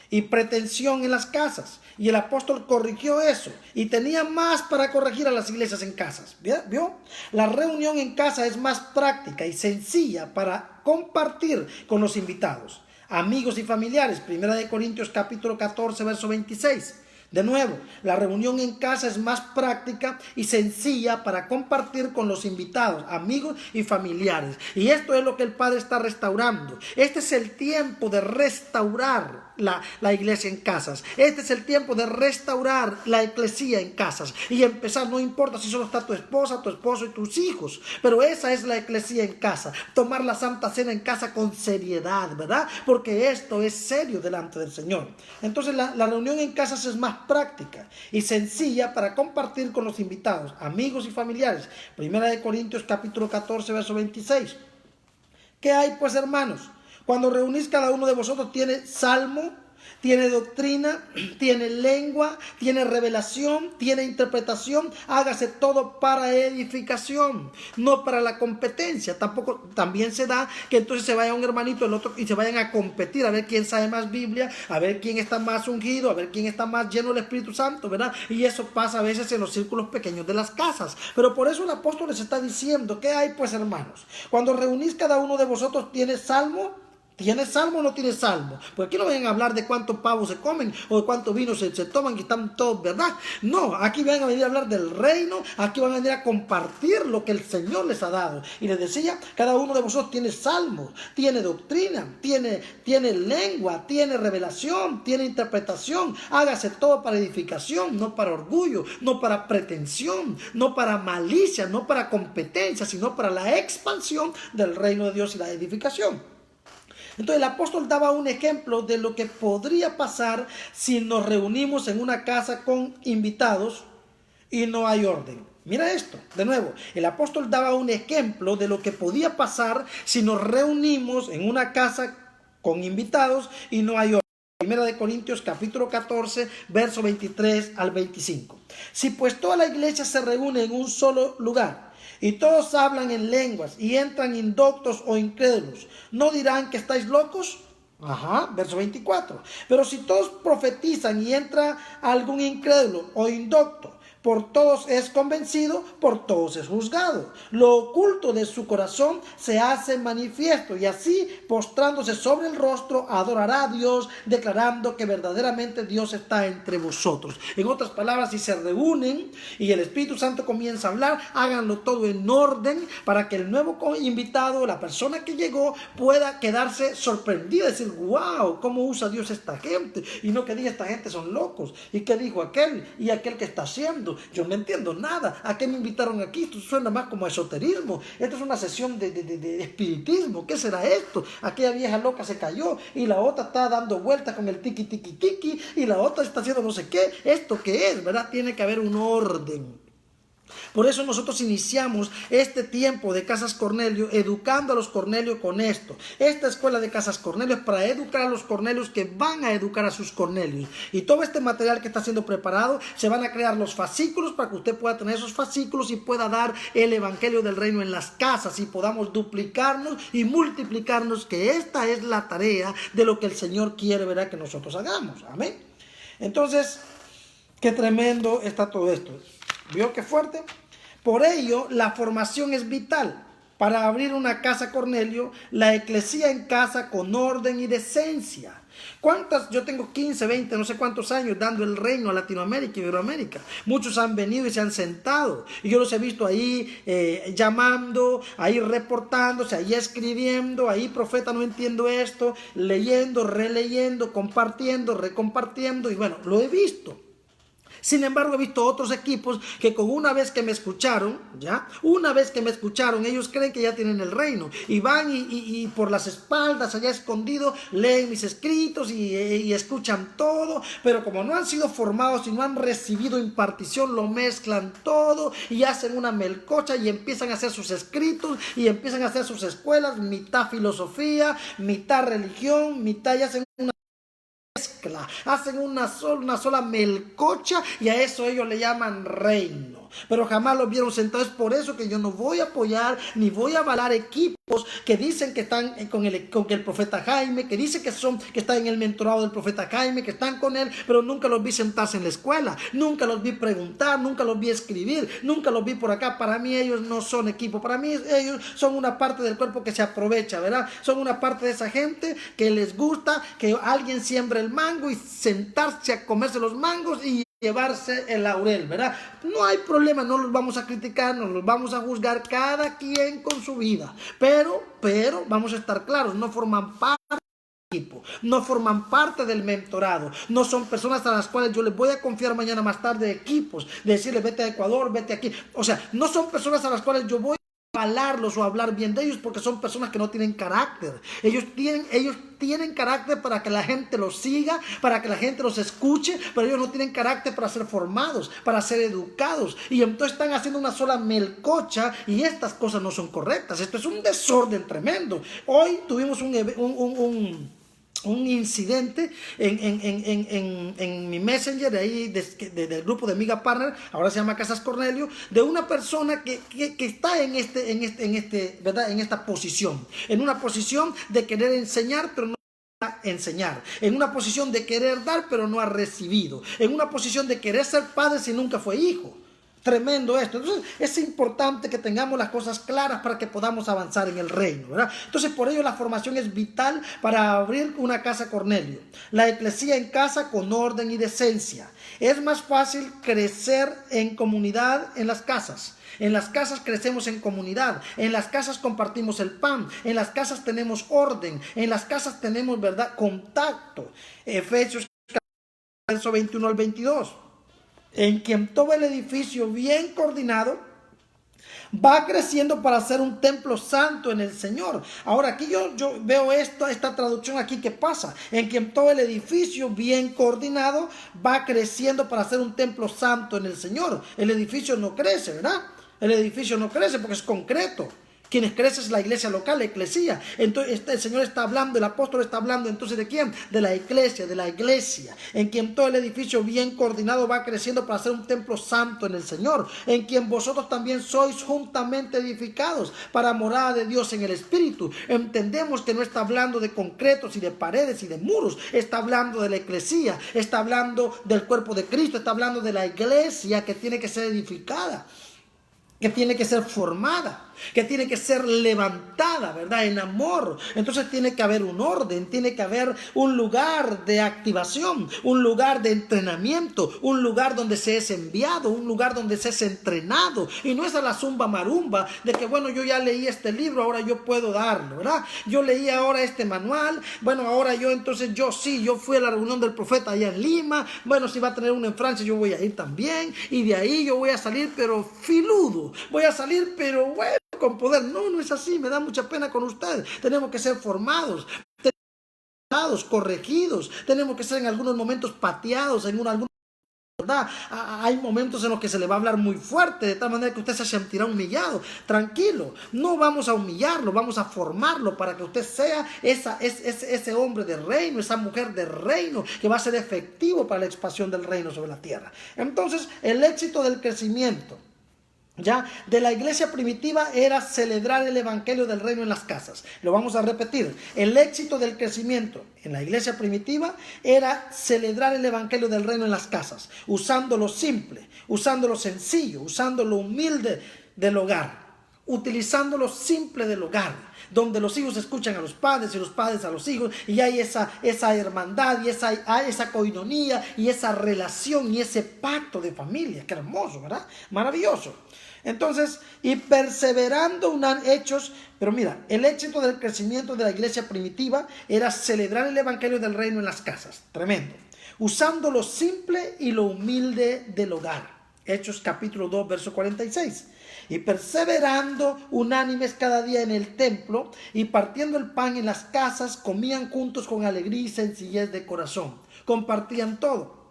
y pretensión en las casas. Y el apóstol corrigió eso. Y tenía más para corregir a las iglesias en casas. ¿Vio? La reunión en casa es más práctica y sencilla para compartir con los invitados, amigos y familiares. 1 Corintios capítulo 14, verso 26. De nuevo, la reunión en casa es más práctica y sencilla para compartir con los invitados, amigos y familiares. Y esto es lo que el Padre está restaurando. Este es el tiempo de restaurar la iglesia en casas. Este es el tiempo de restaurar la eclesía en casas. Y empezar, no importa si solo está tu esposa, tu esposo y tus hijos, pero esa es la eclesía en casa. Tomar la Santa Cena en casa con seriedad, ¿verdad? Porque esto es serio delante del Señor. Entonces la reunión en casas es más práctica y sencilla para compartir con los invitados, amigos y familiares. Primera de Corintios capítulo 14, verso 26. ¿Qué hay pues, hermanos? Cuando reunís, cada uno de vosotros tiene salmo, tiene doctrina, tiene lengua, tiene revelación, tiene interpretación. Hágase todo para edificación, no para la competencia. También se da que entonces se vaya un hermanito el otro y se vayan a competir a ver quién sabe más Biblia, a ver quién está más ungido, a ver quién está más lleno del Espíritu Santo, ¿verdad? Y eso pasa a veces en los círculos pequeños de las casas. Pero por eso el apóstol les está diciendo: ¿qué hay pues, hermanos? Cuando reunís, cada uno de vosotros tiene salmo. ¿Tiene salmo o no tiene salmo? Porque aquí no vayan a hablar de cuántos pavos se comen o de cuántos vinos se toman, que están todos, ¿verdad? No, aquí van a venir a hablar del reino, aquí van a venir a compartir lo que el Señor les ha dado. Y les decía, cada uno de vosotros tiene salmo, tiene doctrina, tiene lengua, tiene revelación, tiene interpretación. Hágase todo para edificación, no para orgullo, no para pretensión, no para malicia, no para competencia, sino para la expansión del reino de Dios y la edificación. Entonces el apóstol daba un ejemplo de lo que podría pasar si nos reunimos en una casa con invitados y no hay orden. Mira esto, de nuevo, el apóstol daba un ejemplo de lo que podía pasar si nos reunimos en una casa con invitados y no hay orden. Primera de Corintios capítulo 14, verso 23 al 25. Si pues toda la iglesia se reúne en un solo lugar, y todos hablan en lenguas, y entran indoctos o incrédulos, ¿no dirán que estáis locos? Verso 24. Pero si todos profetizan y entra algún incrédulo o indocto, por todos es convencido, por todos es juzgado. Lo oculto de su corazón se hace manifiesto, y así, postrándose sobre el rostro, adorará a Dios, declarando que verdaderamente Dios está entre vosotros. En otras palabras, si se reúnen y el Espíritu Santo comienza a hablar, háganlo todo en orden para que el nuevo invitado, la persona que llegó, pueda quedarse sorprendida, decir: wow, ¿cómo usa Dios esta gente? Y no que diga: esta gente son locos. ¿Y qué dijo aquel? ¿Y aquel que está haciendo? Yo no entiendo nada. ¿A qué me invitaron aquí? Esto suena más como esoterismo. Esto es una sesión de espiritismo. ¿Qué será esto? Aquella vieja loca se cayó y la otra está dando vueltas con el tiki tiki tiki y la otra está haciendo no sé qué. ¿Esto qué es? ¿Verdad? Tiene que haber un orden. Por eso nosotros iniciamos este tiempo de Casas Cornelio, educando a los Cornelios con esto. Esta escuela de Casas Cornelio es para educar a los Cornelios que van a educar a sus Cornelios. Y todo este material que está siendo preparado, se van a crear los fascículos para que usted pueda tener esos fascículos y pueda dar el evangelio del reino en las casas y podamos duplicarnos y multiplicarnos, que esta es la tarea de lo que el Señor quiere, ¿verdad?, que nosotros hagamos. Amén. Entonces, qué tremendo está todo esto. ¿Vio qué fuerte? Por ello, la formación es vital para abrir una casa Cornelio, la eclesía en casa con orden y decencia. Yo tengo 15, 20, no sé cuántos años dando el reino a Latinoamérica y Iberoamérica. Muchos han venido y se han sentado. Y yo los he visto ahí llamando, ahí reportándose, ahí escribiendo, ahí: profeta, no entiendo esto, leyendo, releyendo, compartiendo, recompartiendo. Y bueno, lo he visto. Sin embargo, he visto otros equipos que una vez que me escucharon, ellos creen que ya tienen el reino. Y van y por las espaldas, allá escondido, leen mis escritos y escuchan todo. Pero como no han sido formados y no han recibido impartición, lo mezclan todo y hacen una melcocha y empiezan a hacer sus escritos y empiezan a hacer sus escuelas, mitad filosofía, mitad religión, mitad, y hacen una sola melcocha, y a eso ellos le llaman reino. Pero jamás los vieron sentados. Es por eso que yo no voy a apoyar ni voy a avalar equipos que dicen que están con el profeta Jaime, que dicen que están en el mentorado del profeta Jaime, que están con él, pero nunca los vi sentarse en la escuela, nunca los vi preguntar, nunca los vi escribir, nunca los vi por acá. Para mí ellos no son equipo, para mí ellos son una parte del cuerpo que se aprovecha, ¿verdad? Son una parte de esa gente que les gusta que alguien siembre el mango y sentarse a comerse los mangos y llevarse el laurel, ¿verdad? No hay problema, no los vamos a criticar, no los vamos a juzgar, cada quien con su vida, pero vamos a estar claros, no forman parte del equipo, no forman parte del mentorado, no son personas a las cuales yo les voy a confiar mañana más tarde equipos, decirles vete a Ecuador, vete aquí, o sea, no son personas a las cuales yo voy hablarlos o hablar bien de ellos, porque son personas que no tienen carácter. Ellos tienen carácter para que la gente los siga, para que la gente los escuche, pero ellos no tienen carácter para ser formados, para ser educados, y entonces están haciendo una sola melcocha, y estas cosas no son correctas. Esto es un desorden tremendo. Hoy tuvimos un incidente en mi Messenger de ahí, del grupo de Miga Partner, ahora se llama Casas Cornelio, de una persona que está ¿verdad? En esta posición, en una posición de querer enseñar, pero no enseñar, en una posición de querer dar, pero no ha recibido, en una posición de querer ser padre si nunca fue hijo. Tremendo esto. Entonces es importante que tengamos las cosas claras para que podamos avanzar en el reino, ¿verdad? Entonces por ello la formación es vital para abrir una casa Cornelio. La eclesía en casa con orden y decencia. Es más fácil crecer en comunidad en las casas. En las casas crecemos en comunidad, en las casas compartimos el pan, en las casas tenemos orden, en las casas tenemos, ¿verdad?, contacto. Efesios verso 21 al 22. En quien todo el edificio bien coordinado va creciendo para ser un templo santo en el Señor. Ahora aquí yo veo esta traducción aquí que pasa, en quien todo el edificio bien coordinado va creciendo para ser un templo santo en el Señor. El edificio no crece, ¿verdad? El edificio no crece porque es concreto. Quienes crecen es la iglesia local, la eclesía. Entonces el Señor está hablando, el apóstol está hablando entonces ¿de quién? De la iglesia, en quien todo el edificio bien coordinado va creciendo para ser un templo santo en el Señor, en quien vosotros también sois juntamente edificados para morada de Dios en el Espíritu. Entendemos que no está hablando de concretos y de paredes y de muros, está hablando de la eclesía, está hablando del cuerpo de Cristo, está hablando de la iglesia que tiene que ser edificada, que tiene que ser formada, que tiene que ser levantada, ¿verdad?, en amor. Entonces tiene que haber un orden, tiene que haber un lugar de activación, un lugar de entrenamiento, un lugar donde se es enviado, un lugar donde se es entrenado, y no es a la zumba marumba de que bueno, yo ya leí este libro, ahora yo puedo darlo, ¿verdad? Yo leí ahora este manual, bueno, ahora yo fui a la reunión del profeta allá en Lima, bueno, si va a tener uno en Francia yo voy a ir también, y de ahí yo voy a salir pero filudo, voy a salir pero bueno, con poder. No es así, me da mucha pena con ustedes. Tenemos que ser formados, corregidos, tenemos que ser en algunos momentos pateados, ¿verdad? Hay momentos en los que se le va a hablar muy fuerte, de tal manera que usted se sentirá humillado. Tranquilo, no vamos a humillarlo, vamos a formarlo para que usted sea ese hombre de reino, esa mujer de reino, que va a ser efectivo para la expansión del reino sobre la tierra. Entonces, el éxito del crecimiento ya de la iglesia primitiva era celebrar el evangelio del reino en las casas. Lo vamos a repetir. El éxito del crecimiento en la iglesia primitiva era celebrar el evangelio del reino en las casas, usando lo simple, usando lo sencillo, usando lo humilde del hogar, utilizando lo simple del hogar, donde los hijos escuchan a los padres y los padres a los hijos, y hay esa hermandad y esa coinonía y esa relación y ese pacto de familia. Qué hermoso, ¿verdad? Maravilloso. Entonces, y perseverando hechos, pero mira, el éxito del crecimiento de la iglesia primitiva era celebrar el evangelio del reino en las casas. Tremendo. Usando lo simple y lo humilde del hogar. Hechos capítulo 2, verso 46. Y perseverando unánimes cada día en el templo y partiendo el pan en las casas, comían juntos con alegría y sencillez de corazón. Compartían todo.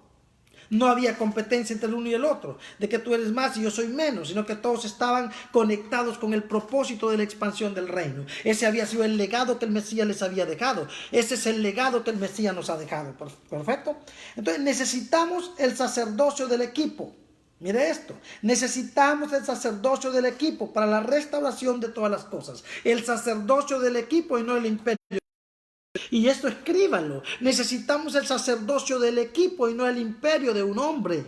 No había competencia entre el uno y el otro, de que tú eres más y yo soy menos, sino que todos estaban conectados con el propósito de la expansión del reino. Ese había sido el legado que el Mesías les había dejado. Ese es el legado que el Mesías nos ha dejado. ¿Perfecto? Entonces necesitamos el sacerdocio del equipo. Mire esto, necesitamos el sacerdocio del equipo para la restauración de todas las cosas. El sacerdocio del equipo y no el imperio. Y esto escríbanlo. Necesitamos el sacerdocio del equipo y no el imperio de un hombre.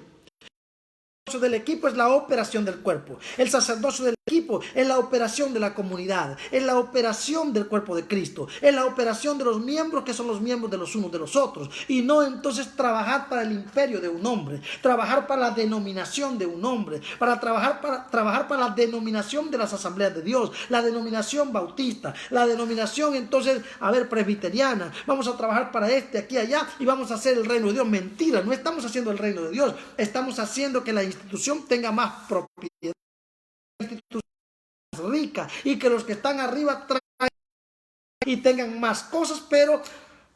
del equipo es la operación del cuerpo. El sacerdocio del equipo es la operación de la comunidad, es la operación del cuerpo de Cristo, es la operación de los miembros que son los miembros de los unos de los otros, y no entonces trabajar para el imperio de un hombre, trabajar para la denominación de un hombre, trabajar para la denominación de las asambleas de Dios, la denominación bautista, la denominación entonces, presbiteriana. Vamos a trabajar para aquí, allá, y vamos a hacer el reino de Dios. Mentira, no estamos haciendo el reino de Dios, estamos haciendo que la institución tenga más propiedad, la institución más rica, y que los que están arriba traigan y tengan más cosas, pero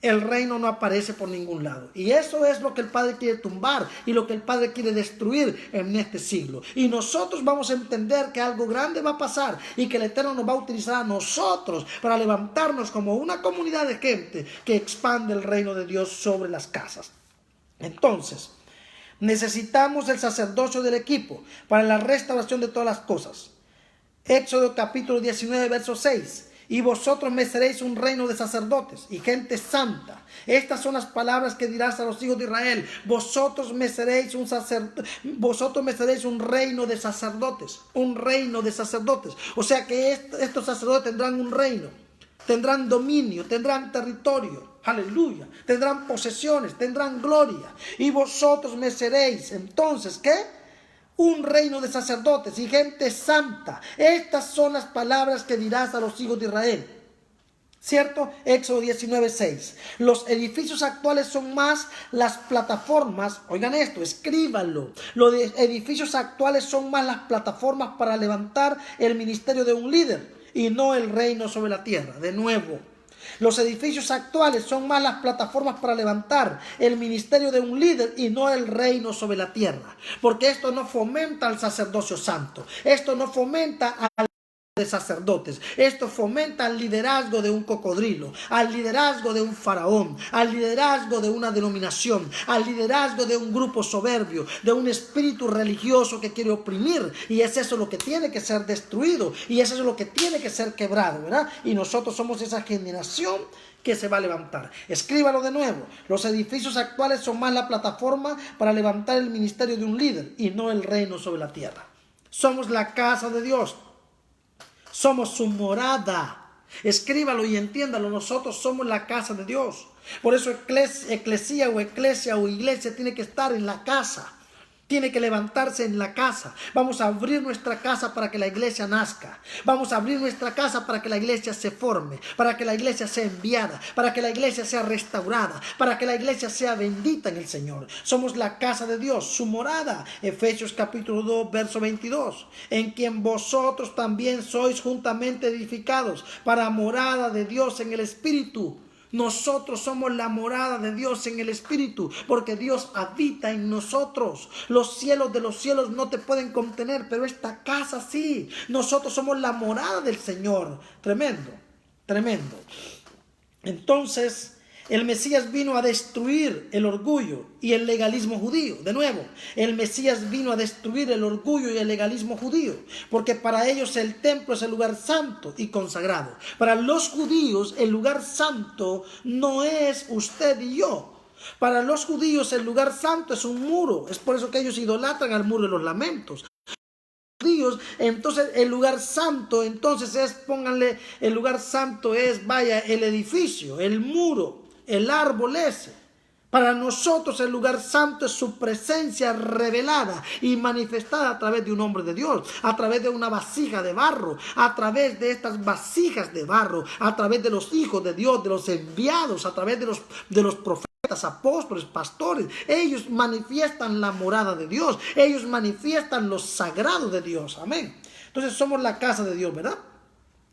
el reino no aparece por ningún lado. Y eso es lo que el Padre quiere tumbar y lo que el Padre quiere destruir en este siglo. Y nosotros vamos a entender que algo grande va a pasar y que el Eterno nos va a utilizar a nosotros para levantarnos como una comunidad de gente que expande el reino de Dios sobre las casas. Entonces, necesitamos el sacerdocio del equipo para la restauración de todas las cosas. Éxodo capítulo 19, verso 6. Y vosotros me seréis un reino de sacerdotes y gente santa. Estas son las palabras que dirás a los hijos de Israel. Vosotros me seréis un reino de sacerdotes. Un reino de sacerdotes. O sea que estos sacerdotes tendrán un reino. Tendrán dominio, tendrán territorio. Aleluya. Tendrán posesiones, tendrán gloria. Y vosotros me seréis. Entonces, ¿qué? Un reino de sacerdotes y gente santa. Estas son las palabras que dirás a los hijos de Israel. ¿Cierto? Éxodo 19:6. Los edificios actuales son más las plataformas. Oigan esto, escríbanlo. Los edificios actuales son más las plataformas para levantar el ministerio de un líder y no el reino sobre la tierra. De nuevo. Los edificios actuales son más las plataformas para levantar el ministerio de un líder y no el reino sobre la tierra. Porque esto no fomenta al sacerdocio santo. Esto no fomenta al de sacerdotes. Esto fomenta al liderazgo de un cocodrilo, al liderazgo de un faraón, al liderazgo de una denominación, al liderazgo de un grupo soberbio, de un espíritu religioso que quiere oprimir, y es eso lo que tiene que ser destruido, y es eso lo que tiene que ser quebrado, ¿verdad? Y nosotros somos esa generación que se va a levantar. Escríbalo de nuevo. Los edificios actuales son más la plataforma para levantar el ministerio de un líder y no el reino sobre la tierra. Somos la casa de Dios. Somos su morada. Escríbalo y entiéndalo. Nosotros somos la casa de Dios. Por eso eclesia o iglesia tiene que estar en la casa. Tiene que levantarse en la casa. Vamos a abrir nuestra casa para que la iglesia nazca. Vamos a abrir nuestra casa para que la iglesia se forme, para que la iglesia sea enviada, para que la iglesia sea restaurada, para que la iglesia sea bendita en el Señor. Somos la casa de Dios, su morada. Efesios capítulo 2, verso 22. En quien vosotros también sois juntamente edificados para morada de Dios en el Espíritu. Nosotros somos la morada de Dios en el Espíritu, porque Dios habita en nosotros. Los cielos de los cielos no te pueden contener, pero esta casa sí. Nosotros somos la morada del Señor. Tremendo, tremendo. Entonces, el Mesías vino a destruir el orgullo y el legalismo judío. De nuevo, el Mesías vino a destruir el orgullo y el legalismo judío, porque para ellos el templo es el lugar santo y consagrado. Para los judíos el lugar santo no es usted y yo. Para los judíos el lugar santo es un muro. Es por eso que ellos idolatran al muro de los lamentos. Entonces el lugar santo, entonces es, pónganle, el lugar santo es, el edificio, el muro, el árbol ese. Para nosotros el lugar santo es su presencia revelada y manifestada a través de un hombre de Dios, a través de una vasija de barro, a través de estas vasijas de barro, a través de los hijos de Dios, de los enviados, a través de los profetas, apóstoles, pastores. Ellos manifiestan la morada de Dios, ellos manifiestan lo sagrado de Dios. Amén. Entonces somos la casa de Dios, ¿verdad?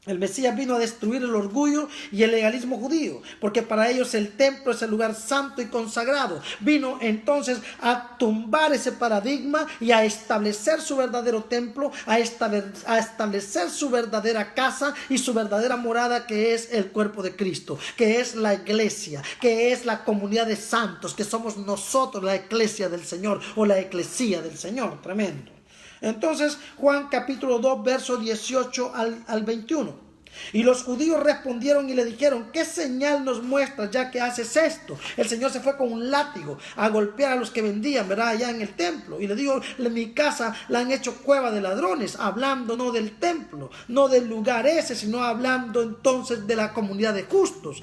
El Mesías vino a destruir el orgullo y el legalismo judío, porque para ellos el templo es el lugar santo y consagrado. Vino entonces a tumbar ese paradigma y a establecer su verdadero templo, a establecer su verdadera casa y su verdadera morada, que es el cuerpo de Cristo, que es la iglesia, que es la comunidad de santos, que somos nosotros la iglesia del Señor o la eclesía del Señor. Tremendo. Entonces, Juan capítulo 2, verso 18 al 21. Y los judíos respondieron y le dijeron: ¿qué señal nos muestras ya que haces esto? El Señor se fue con un látigo a golpear a los que vendían, ¿verdad?, allá en el templo. Y le dijo: mi casa la han hecho cueva de ladrones, hablando no del templo, no del lugar ese, sino hablando entonces de la comunidad de justos,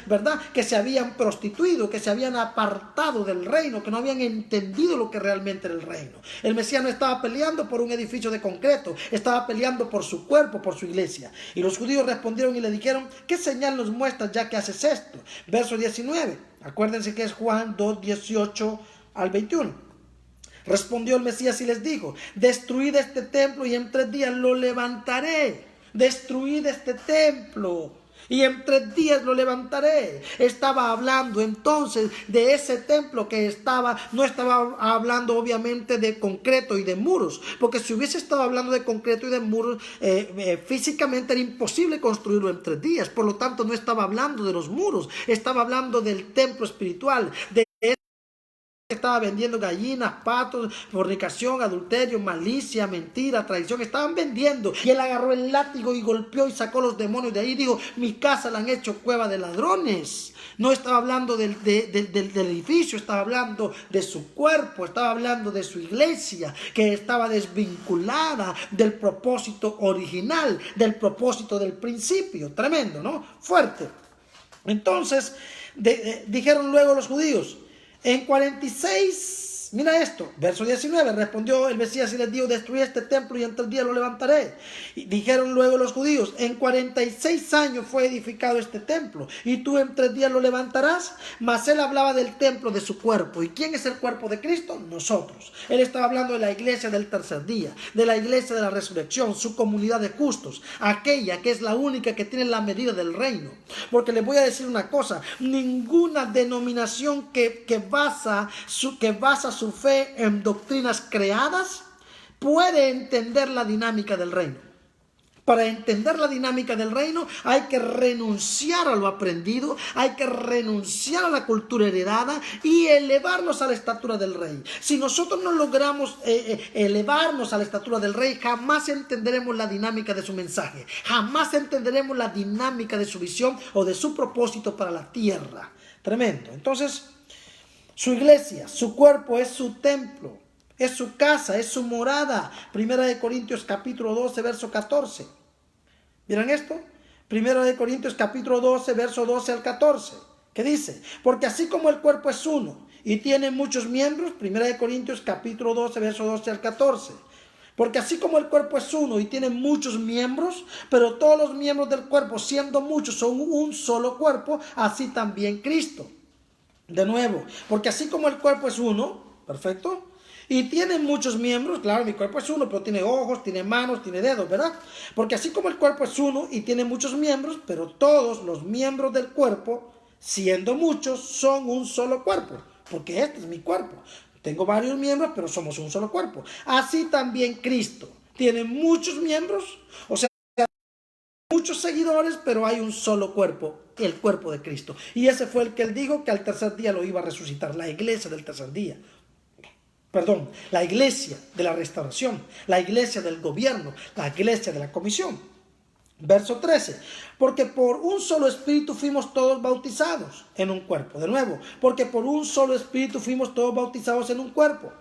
¿verdad?, que se habían prostituido, que se habían apartado del reino, que no habían entendido lo que realmente era el reino. El Mesías no estaba peleando por un edificio de concreto, estaba peleando por su cuerpo, por su iglesia. Y los judíos respondieron y le dijeron: ¿qué señal nos muestras ya que haces esto? Verso 19. Acuérdense que es Juan 2, 18 al 21. Respondió el Mesías y les dijo: destruid este templo y en 3 días lo levantaré. Destruid este templo y en 3 días lo levantaré. Estaba hablando entonces de ese templo que no estaba hablando obviamente de concreto y de muros, porque si hubiese estado hablando de concreto y de muros, físicamente era imposible construirlo en 3 días. Por lo tanto, no estaba hablando de los muros, estaba hablando del templo espiritual, de estaba vendiendo gallinas, patos, fornicación, adulterio, malicia, mentira, traición. Estaban vendiendo. Y él agarró el látigo y golpeó y sacó los demonios de ahí. Dijo: mi casa la han hecho cueva de ladrones. No estaba hablando del edificio, estaba hablando de su cuerpo, estaba hablando de su iglesia, que estaba desvinculada del propósito original, del propósito del principio. Tremendo, ¿no? Fuerte. Entonces, dijeron luego los judíos: en 46, mira esto, verso 19, respondió el Mesías y les dijo: destruí este templo y en 3 días lo levantaré. Y dijeron luego los judíos: en 46 años fue edificado este templo y tú en 3 días lo levantarás. Mas él hablaba del templo de su cuerpo. ¿Y quién es el cuerpo de Cristo? Nosotros. Él estaba hablando de la iglesia del tercer día, de la iglesia de la resurrección, su comunidad de justos, aquella que es la única que tiene la medida del reino. Porque les voy a decir una cosa: ninguna denominación que basa su fe en doctrinas creadas puede entender la dinámica del reino. Para entender la dinámica del reino hay que renunciar a lo aprendido, hay que renunciar a la cultura heredada y elevarnos a la estatura del rey. Si nosotros no logramos elevarnos a la estatura del rey, jamás entenderemos la dinámica de su mensaje, jamás entenderemos la dinámica de su visión o de su propósito para la tierra. Tremendo. Entonces, su iglesia, su cuerpo es su templo, es su casa, es su morada. Primera de Corintios capítulo 12, verso 14. ¿Vieron esto? Primera de Corintios capítulo 12, verso 12 al 14. ¿Qué dice? Porque así como el cuerpo es uno y tiene muchos miembros, Primera de Corintios capítulo 12, verso 12 al 14. Porque así como el cuerpo es uno y tiene muchos miembros, pero todos los miembros del cuerpo, siendo muchos, son un solo cuerpo, así también Cristo. De nuevo, porque así como el cuerpo es uno, perfecto, y tiene muchos miembros, claro, mi cuerpo es uno, pero tiene ojos, tiene manos, tiene dedos, ¿verdad? Porque así como el cuerpo es uno y tiene muchos miembros, pero todos los miembros del cuerpo, siendo muchos, son un solo cuerpo, porque este es mi cuerpo. Tengo varios miembros, pero somos un solo cuerpo. Así también Cristo tiene muchos miembros, o sea, muchos seguidores, pero hay un solo cuerpo, el cuerpo de Cristo. Y ese fue el que él dijo que al tercer día lo iba a resucitar, la iglesia del tercer día. Perdón, la iglesia de la restauración, la iglesia del gobierno, la iglesia de la comisión. Verso 13, porque por un solo espíritu fuimos todos bautizados en un cuerpo. De nuevo, porque por un solo espíritu fuimos todos bautizados en un cuerpo,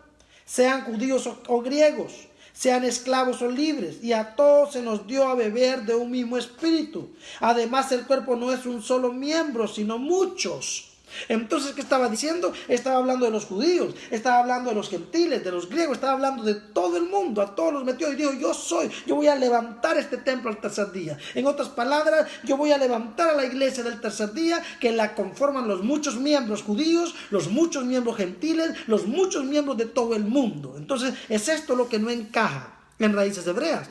sean judíos o griegos, sean esclavos o libres, y a todos se nos dio a beber de un mismo espíritu. Además, el cuerpo no es un solo miembro, sino muchos. Entonces, ¿qué estaba diciendo? Estaba hablando de los judíos, estaba hablando de los gentiles, de los griegos, estaba hablando de todo el mundo, a todos los metió y dijo: yo voy a levantar este templo al tercer día. En otras palabras, yo voy a levantar a la iglesia del tercer día, que la conforman los muchos miembros judíos, los muchos miembros gentiles, los muchos miembros de todo el mundo. Entonces, es esto lo que no encaja en raíces hebreas,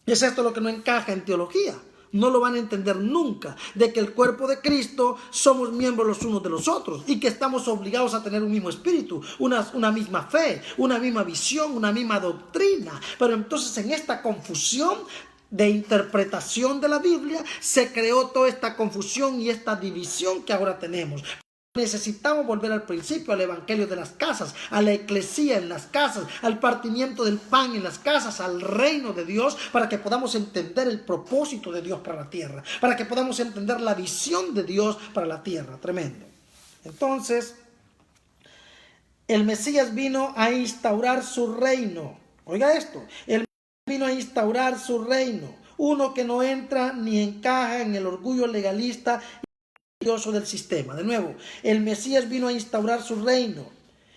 es esto lo que no encaja en teología. No lo van a entender nunca, de que el cuerpo de Cristo somos miembros los unos de los otros y que estamos obligados a tener un mismo espíritu, una misma fe, una misma visión, una misma doctrina. Pero entonces, en esta confusión de interpretación de la Biblia, se creó toda esta confusión y esta división que ahora tenemos. necesitamos volver al principio, al evangelio de las casas, a la eclesía en las casas, al partimiento del pan en las casas, al reino de Dios, para que podamos entender el propósito de Dios para la tierra, para que podamos entender la visión de Dios para la tierra. Tremendo. Entonces, el Mesías vino a instaurar su reino. Oiga esto, el Mesías vino a instaurar su reino, uno que no entra ni encaja en el orgullo legalista del sistema. De nuevo, el Mesías vino a instaurar su reino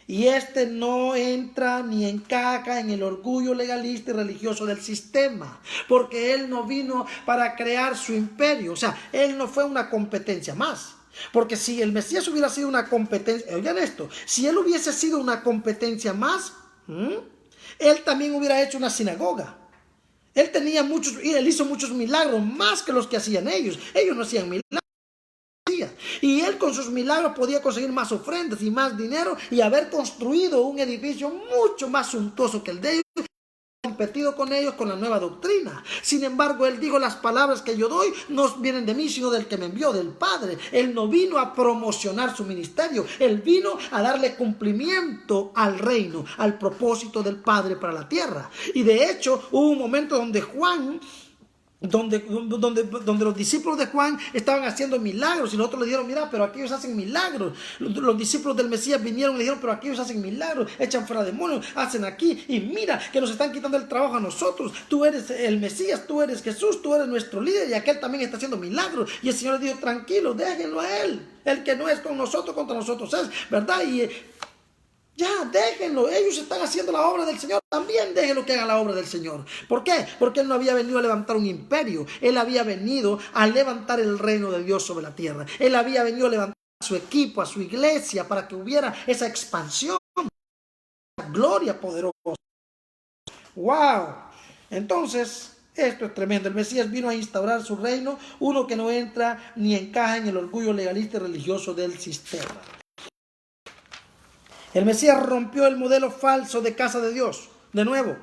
y este no entra ni encaja en el orgullo legalista y religioso del sistema, porque él no vino para crear su imperio. O sea, él no fue una competencia más, porque si el Mesías hubiera sido una competencia, oigan esto, si él hubiese sido una competencia más, él también hubiera hecho una sinagoga. Él hizo muchos milagros, más que los que hacían ellos no hacían milagros. Y él con sus milagros podía conseguir más ofrendas y más dinero y haber construido un edificio mucho más suntuoso que el de ellos, competido con ellos con la nueva doctrina. Sin embargo, él dijo: las palabras que yo doy no vienen de mí, sino del que me envió, del Padre. Él no vino a promocionar su ministerio, él vino a darle cumplimiento al reino, al propósito del Padre para la tierra. Y de hecho, hubo un momento donde los discípulos de Juan estaban haciendo milagros y nosotros le dijeron: mira, pero aquí ellos hacen milagros. Los discípulos del Mesías vinieron y le dijeron: pero aquí ellos hacen milagros, echan fuera demonios, hacen aquí, y mira que nos están quitando el trabajo a nosotros. Tú eres el Mesías, tú eres Jesús, tú eres nuestro líder, y aquel también está haciendo milagros. Y el Señor le dijo: tranquilo, déjenlo a él. El que no es con nosotros, contra nosotros es, ¿verdad? Y ya, déjenlo, ellos están haciendo la obra del Señor, también déjenlo que hagan la obra del Señor. ¿Por qué? Porque él no había venido a levantar un imperio, él había venido a levantar el reino de Dios sobre la tierra. Él había venido a levantar a su equipo, a su iglesia, para que hubiera esa expansión, esa gloria poderosa. ¡Wow! Entonces, esto es tremendo. El Mesías vino a instaurar su reino, uno que no entra ni encaja en el orgullo legalista y religioso del sistema. El Mesías rompió el modelo falso de casa de Dios. De nuevo,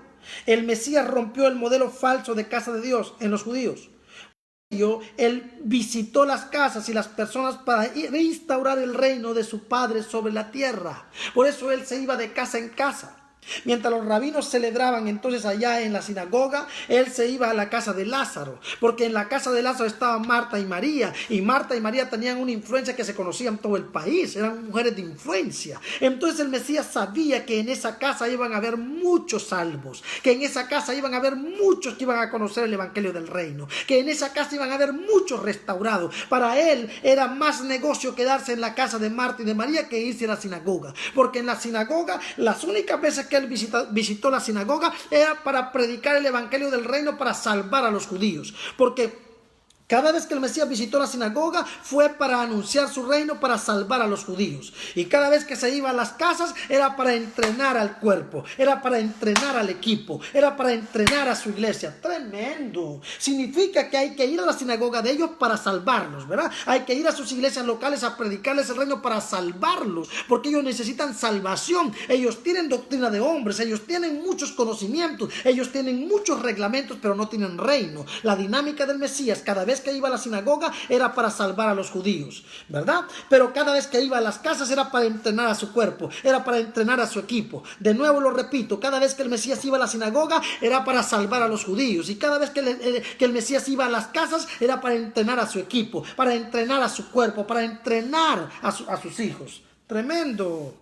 el Mesías rompió el modelo falso de casa de Dios en los judíos. Él visitó las casas y las personas para reinstaurar el reino de su Padre sobre la tierra. Por eso él se iba de casa en casa. Mientras los rabinos celebraban entonces allá en la sinagoga, él se iba a la casa de Lázaro, porque en la casa de Lázaro estaban Marta y María tenían una influencia que se conocía en todo el país, eran mujeres de influencia. Entonces el Mesías sabía que en esa casa iban a haber muchos salvos, que en esa casa iban a haber muchos que iban a conocer el evangelio del reino, que en esa casa iban a haber muchos restaurados. Para él era más negocio quedarse en la casa de Marta y de María que irse a la sinagoga, porque en la sinagoga, las únicas veces que él visitó la sinagoga era para predicar el evangelio del reino, para salvar a los judíos, porque cada vez que el Mesías visitó la sinagoga fue para anunciar su reino, para salvar a los judíos. Y cada vez que se iba a las casas era para entrenar al cuerpo, era para entrenar al equipo, era para entrenar a su iglesia. Tremendo. Significa que hay que ir a la sinagoga de ellos para salvarlos, ¿verdad? Hay que ir a sus iglesias locales a predicarles el reino para salvarlos, porque ellos necesitan salvación. Ellos tienen doctrina de hombres, ellos tienen muchos conocimientos, ellos tienen muchos reglamentos, pero no tienen reino. La dinámica del Mesías, cada vez que iba a la sinagoga era para salvar a los judíos, ¿verdad? Pero cada vez que iba a las casas era para entrenar a su cuerpo, era para entrenar a su equipo. De nuevo lo repito, cada vez que el Mesías iba a la sinagoga era para salvar a los judíos, y cada vez que el Mesías iba a las casas era para entrenar a su equipo, para entrenar a su cuerpo, para entrenar a sus hijos. Tremendo,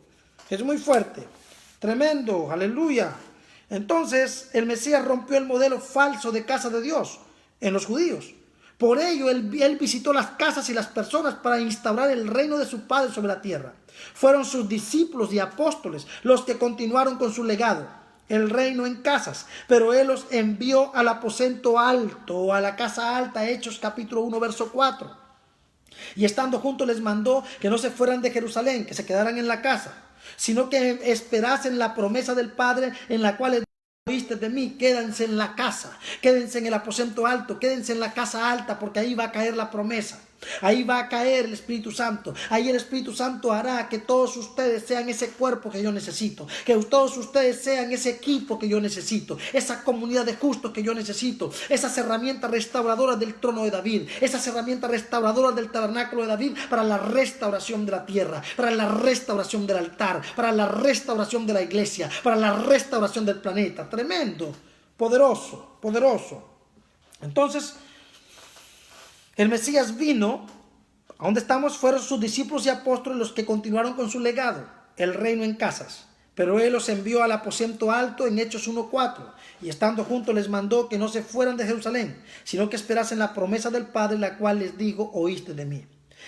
es muy fuerte, tremendo, aleluya. Entonces el Mesías rompió el modelo falso de casa de Dios en los judíos. Por ello, él visitó las casas y las personas para instaurar el reino de su Padre sobre la tierra. Fueron sus discípulos y apóstoles los que continuaron con su legado, el reino en casas. Pero él los envió al aposento alto, o a la casa alta, Hechos capítulo 1, verso 4. Y estando juntos les mandó que no se fueran de Jerusalén, que se quedaran en la casa, sino que esperasen la promesa del Padre, en la cual oíste de mí. Quédense en la casa, quédense en el aposento alto, quédense en la casa alta, porque ahí va a caer la promesa. Ahí va a caer el Espíritu Santo. Ahí el Espíritu Santo hará que todos ustedes sean ese cuerpo que yo necesito. Que todos ustedes sean ese equipo que yo necesito. Esa comunidad de justos que yo necesito. Esas herramientas restauradoras del trono de David. Esas herramientas restauradoras del tabernáculo de David para la restauración de la tierra. Para la restauración del altar. Para la restauración de la iglesia. Para la restauración del planeta. Tremendo. Poderoso. Poderoso. Entonces, el Mesías vino, a donde estamos fueron sus discípulos y apóstoles los que continuaron con su legado, el reino en casas. Pero él los envió al aposento alto en Hechos 1:4, y estando juntos les mandó que no se fueran de Jerusalén, sino que esperasen la promesa del Padre, la cual les digo, oíste de mí.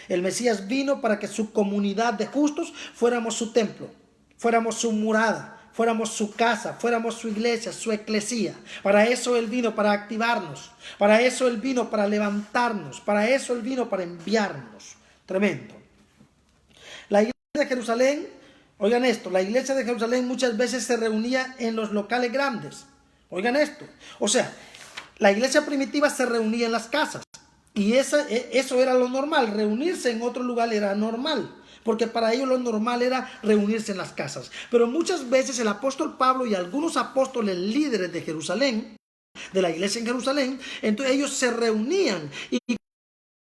El Mesías vino para que su comunidad de justos fuéramos su templo, fuéramos su morada, fuéramos su casa, fuéramos su iglesia, su eclesía. Para eso Él vino, para activarnos. Para eso Él vino, para levantarnos. Para eso Él vino, para enviarnos. Tremendo. La iglesia de Jerusalén, oigan esto, la iglesia de Jerusalén muchas veces se reunía en los locales grandes. Oigan esto. O sea, la iglesia primitiva se reunía en las casas. Y eso era lo normal. Reunirse en otro lugar era normal. Porque para ellos lo normal era reunirse en las casas. Pero muchas veces el apóstol Pablo y algunos apóstoles líderes de Jerusalén, de la iglesia en Jerusalén, entonces ellos se reunían y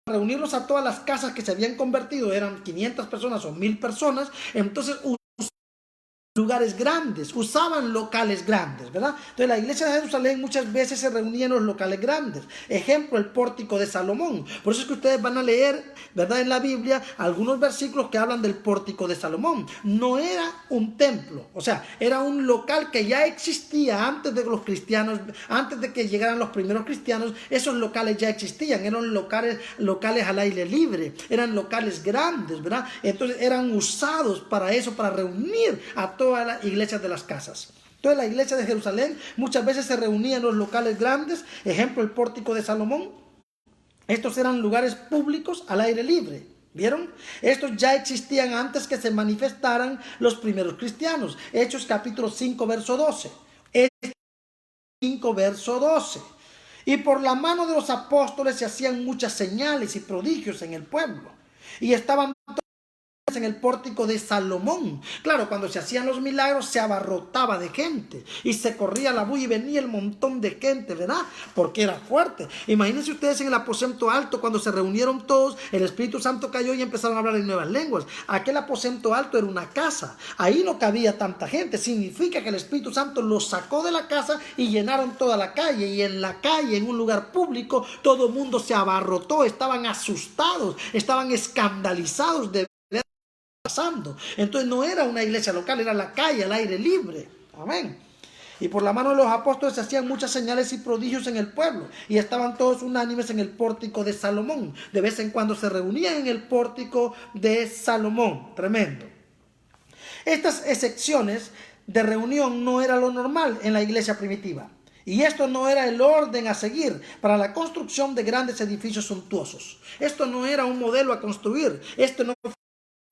reunirlos a todas las casas que se habían convertido, eran 500 personas o 1000 personas, entonces lugares grandes, usaban locales grandes, ¿verdad? Entonces la iglesia de Jerusalén muchas veces se reunía en los locales grandes. Ejemplo, el pórtico de Salomón. Por eso es que ustedes van a leer, ¿verdad?, en la Biblia algunos versículos que hablan del pórtico de Salomón. No era un templo, o sea, era un local que ya existía antes de los cristianos, antes de que llegaran los primeros cristianos. Esos locales ya existían, eran locales al aire libre, eran locales grandes, ¿verdad? Entonces eran usados para eso, para reunir a todas las iglesias de las casas. Entonces la iglesia de Jerusalén muchas veces se reunía en los locales grandes, ejemplo el pórtico de Salomón. Estos eran lugares públicos al aire libre, ¿vieron? Estos ya existían antes que se manifestaran los primeros cristianos. Hechos capítulo 5 verso 12. Hechos 5 verso 12. Y por la mano de los apóstoles se hacían muchas señales y prodigios en el pueblo. Y estaban en el pórtico de Salomón. Claro, cuando se hacían los milagros se abarrotaba de gente y se corría la bulla y venía el montón de gente, ¿verdad? Porque era fuerte. Imagínense ustedes en el aposento alto, cuando se reunieron todos, el Espíritu Santo cayó y empezaron a hablar en nuevas lenguas. Aquel aposento alto era una casa, ahí no cabía tanta gente. Significa que el Espíritu Santo los sacó de la casa y llenaron toda la calle, y en la calle, en un lugar público, todo el mundo se abarrotó, estaban asustados, estaban escandalizados de pasando. Entonces no era una iglesia local, era la calle, al aire libre. Amén. Y por la mano de los apóstoles se hacían muchas señales y prodigios en el pueblo, y estaban todos unánimes en el pórtico de Salomón. De vez en cuando se reunían en el pórtico de Salomón. Tremendo. Estas excepciones de reunión no era lo normal en la iglesia primitiva. Y esto no era el orden a seguir para la construcción de grandes edificios suntuosos. Esto no era un modelo a construir. Esto no fue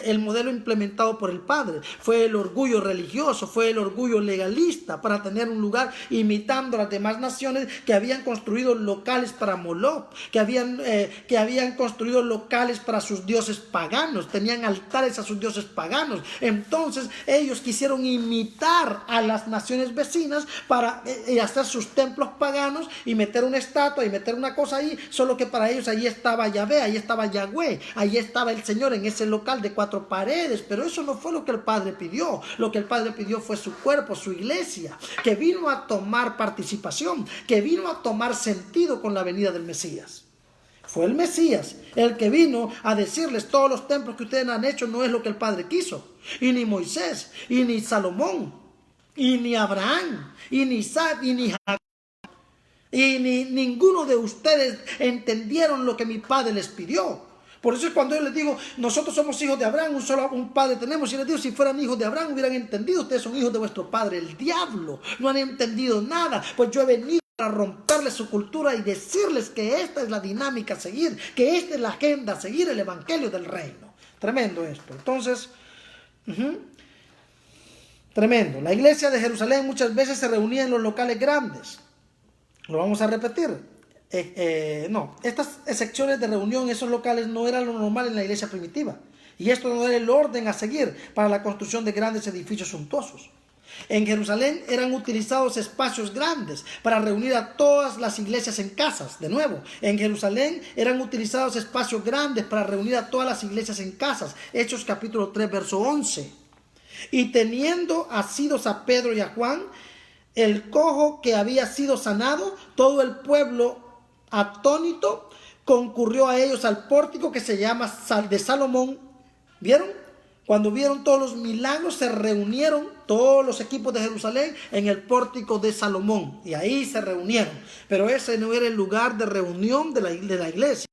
el modelo implementado por el Padre. Fue el orgullo religioso, fue el orgullo legalista para tener un lugar imitando a las demás naciones que habían construido locales para Moloch, que habían construido locales para sus dioses paganos, tenían altares a sus dioses paganos. Entonces ellos quisieron imitar a las naciones vecinas para hacer sus templos paganos y meter una estatua y meter una cosa ahí, solo que para ellos allí estaba Yahvé, ahí estaba Yahweh, allí estaba el Señor en ese local de 4 paredes. Pero eso no fue lo que el Padre pidió. Lo que el Padre pidió fue su cuerpo, su iglesia, que vino a tomar participación, que vino a tomar sentido con la venida del Mesías. Fue el Mesías el que vino a decirles: todos los templos que ustedes han hecho no es lo que el Padre quiso. Y ni Moisés, y ni Salomón, y ni Abraham, y ni Isaac, y ni Jacob, y ni ninguno de ustedes entendieron lo que mi Padre les pidió. Por eso es cuando yo les digo: nosotros somos hijos de Abraham, un padre tenemos. Y les digo: si fueran hijos de Abraham hubieran entendido. Ustedes son hijos de vuestro padre, el diablo. No han entendido nada. Pues yo he venido para romperles su cultura y decirles que esta es la dinámica a seguir, que esta es la agenda a seguir, el evangelio del reino. Tremendo esto. Entonces, tremendo. La iglesia de Jerusalén muchas veces se reunía en los locales grandes. Lo vamos a repetir. Estas secciones de reunión, esos locales, no eran lo normal en la iglesia primitiva. Y esto no era el orden a seguir para la construcción de grandes edificios suntuosos. En Jerusalén eran utilizados espacios grandes para reunir a todas las iglesias en casas. De nuevo, en Jerusalén eran utilizados espacios grandes para reunir a todas las iglesias en casas. Hechos capítulo 3, verso 11. Y teniendo asidos a Pedro y a Juan, el cojo que había sido sanado, todo el pueblo atónito concurrió a ellos al pórtico que se llama de Salomón. ¿Vieron? Cuando vieron todos los milagros, se reunieron todos los equipos de Jerusalén en el pórtico de Salomón. Y ahí se reunieron. Pero ese no era el lugar de reunión de la iglesia.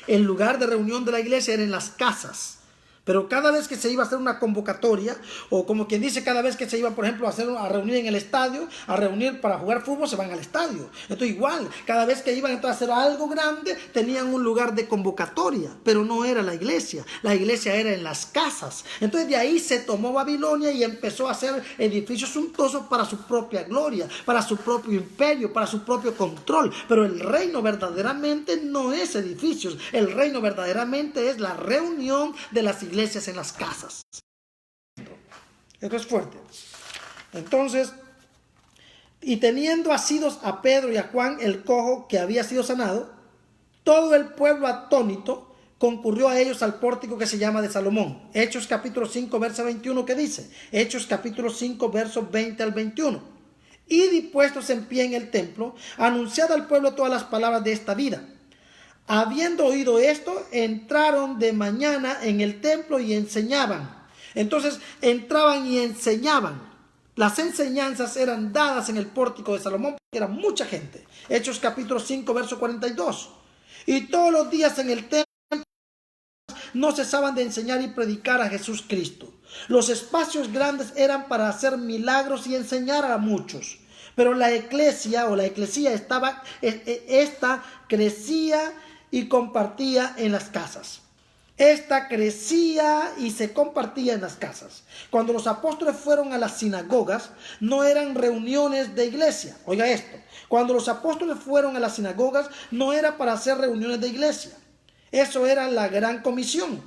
El lugar de reunión de la iglesia era en las casas. Pero cada vez que se iba a hacer una convocatoria, o como quien dice, cada vez que se iba, por ejemplo, a reunir en el estadio, a reunir para jugar fútbol, se van al estadio. Entonces igual, cada vez que iban a hacer algo grande, tenían un lugar de convocatoria, pero no era la iglesia era en las casas. Entonces de ahí se tomó Babilonia y empezó a hacer edificios suntuosos para su propia gloria, para su propio imperio, para su propio control. Pero el reino verdaderamente no es edificios, el reino verdaderamente es la reunión de las iglesias en las casas. Esto es fuerte. Entonces, y teniendo asidos a Pedro y a Juan, el cojo que había sido sanado, todo el pueblo atónito concurrió a ellos al pórtico que se llama de Salomón. Hechos capítulo 5, verso 21, ¿qué dice? Hechos capítulo 5, versos 20 al 21. Y dispuestos en pie en el templo, anunciad al pueblo todas las palabras de esta vida. Habiendo oído esto, entraron de mañana en el templo y enseñaban. Entonces entraban y enseñaban. Las enseñanzas eran dadas en el pórtico de Salomón porque era mucha gente. Hechos capítulo 5, verso 42. Y todos los días en el templo no cesaban de enseñar y predicar a Jesús Cristo. Los espacios grandes eran para hacer milagros y enseñar a muchos. Pero la eclesia crecía y compartía en las casas. Esta crecía y se compartía en las casas. Cuando los apóstoles fueron a las sinagogas, no eran reuniones de iglesia. Oiga esto. Cuando los apóstoles fueron a las sinagogas, no era para hacer reuniones de iglesia. Eso era la gran comisión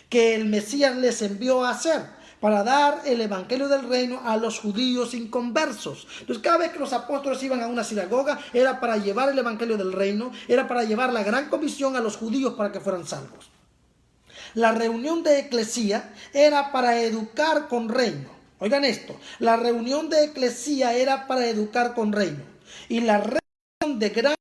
que el Mesías les envió a hacer, para dar el evangelio del reino a los judíos inconversos. Entonces, cada vez que los apóstoles iban a una sinagoga, era para llevar el evangelio del reino, era para llevar la gran comisión a los judíos para que fueran salvos. La reunión de eclesía era para educar con reino. Oigan esto, la reunión de eclesía era para educar con reino. Y la reunión de gran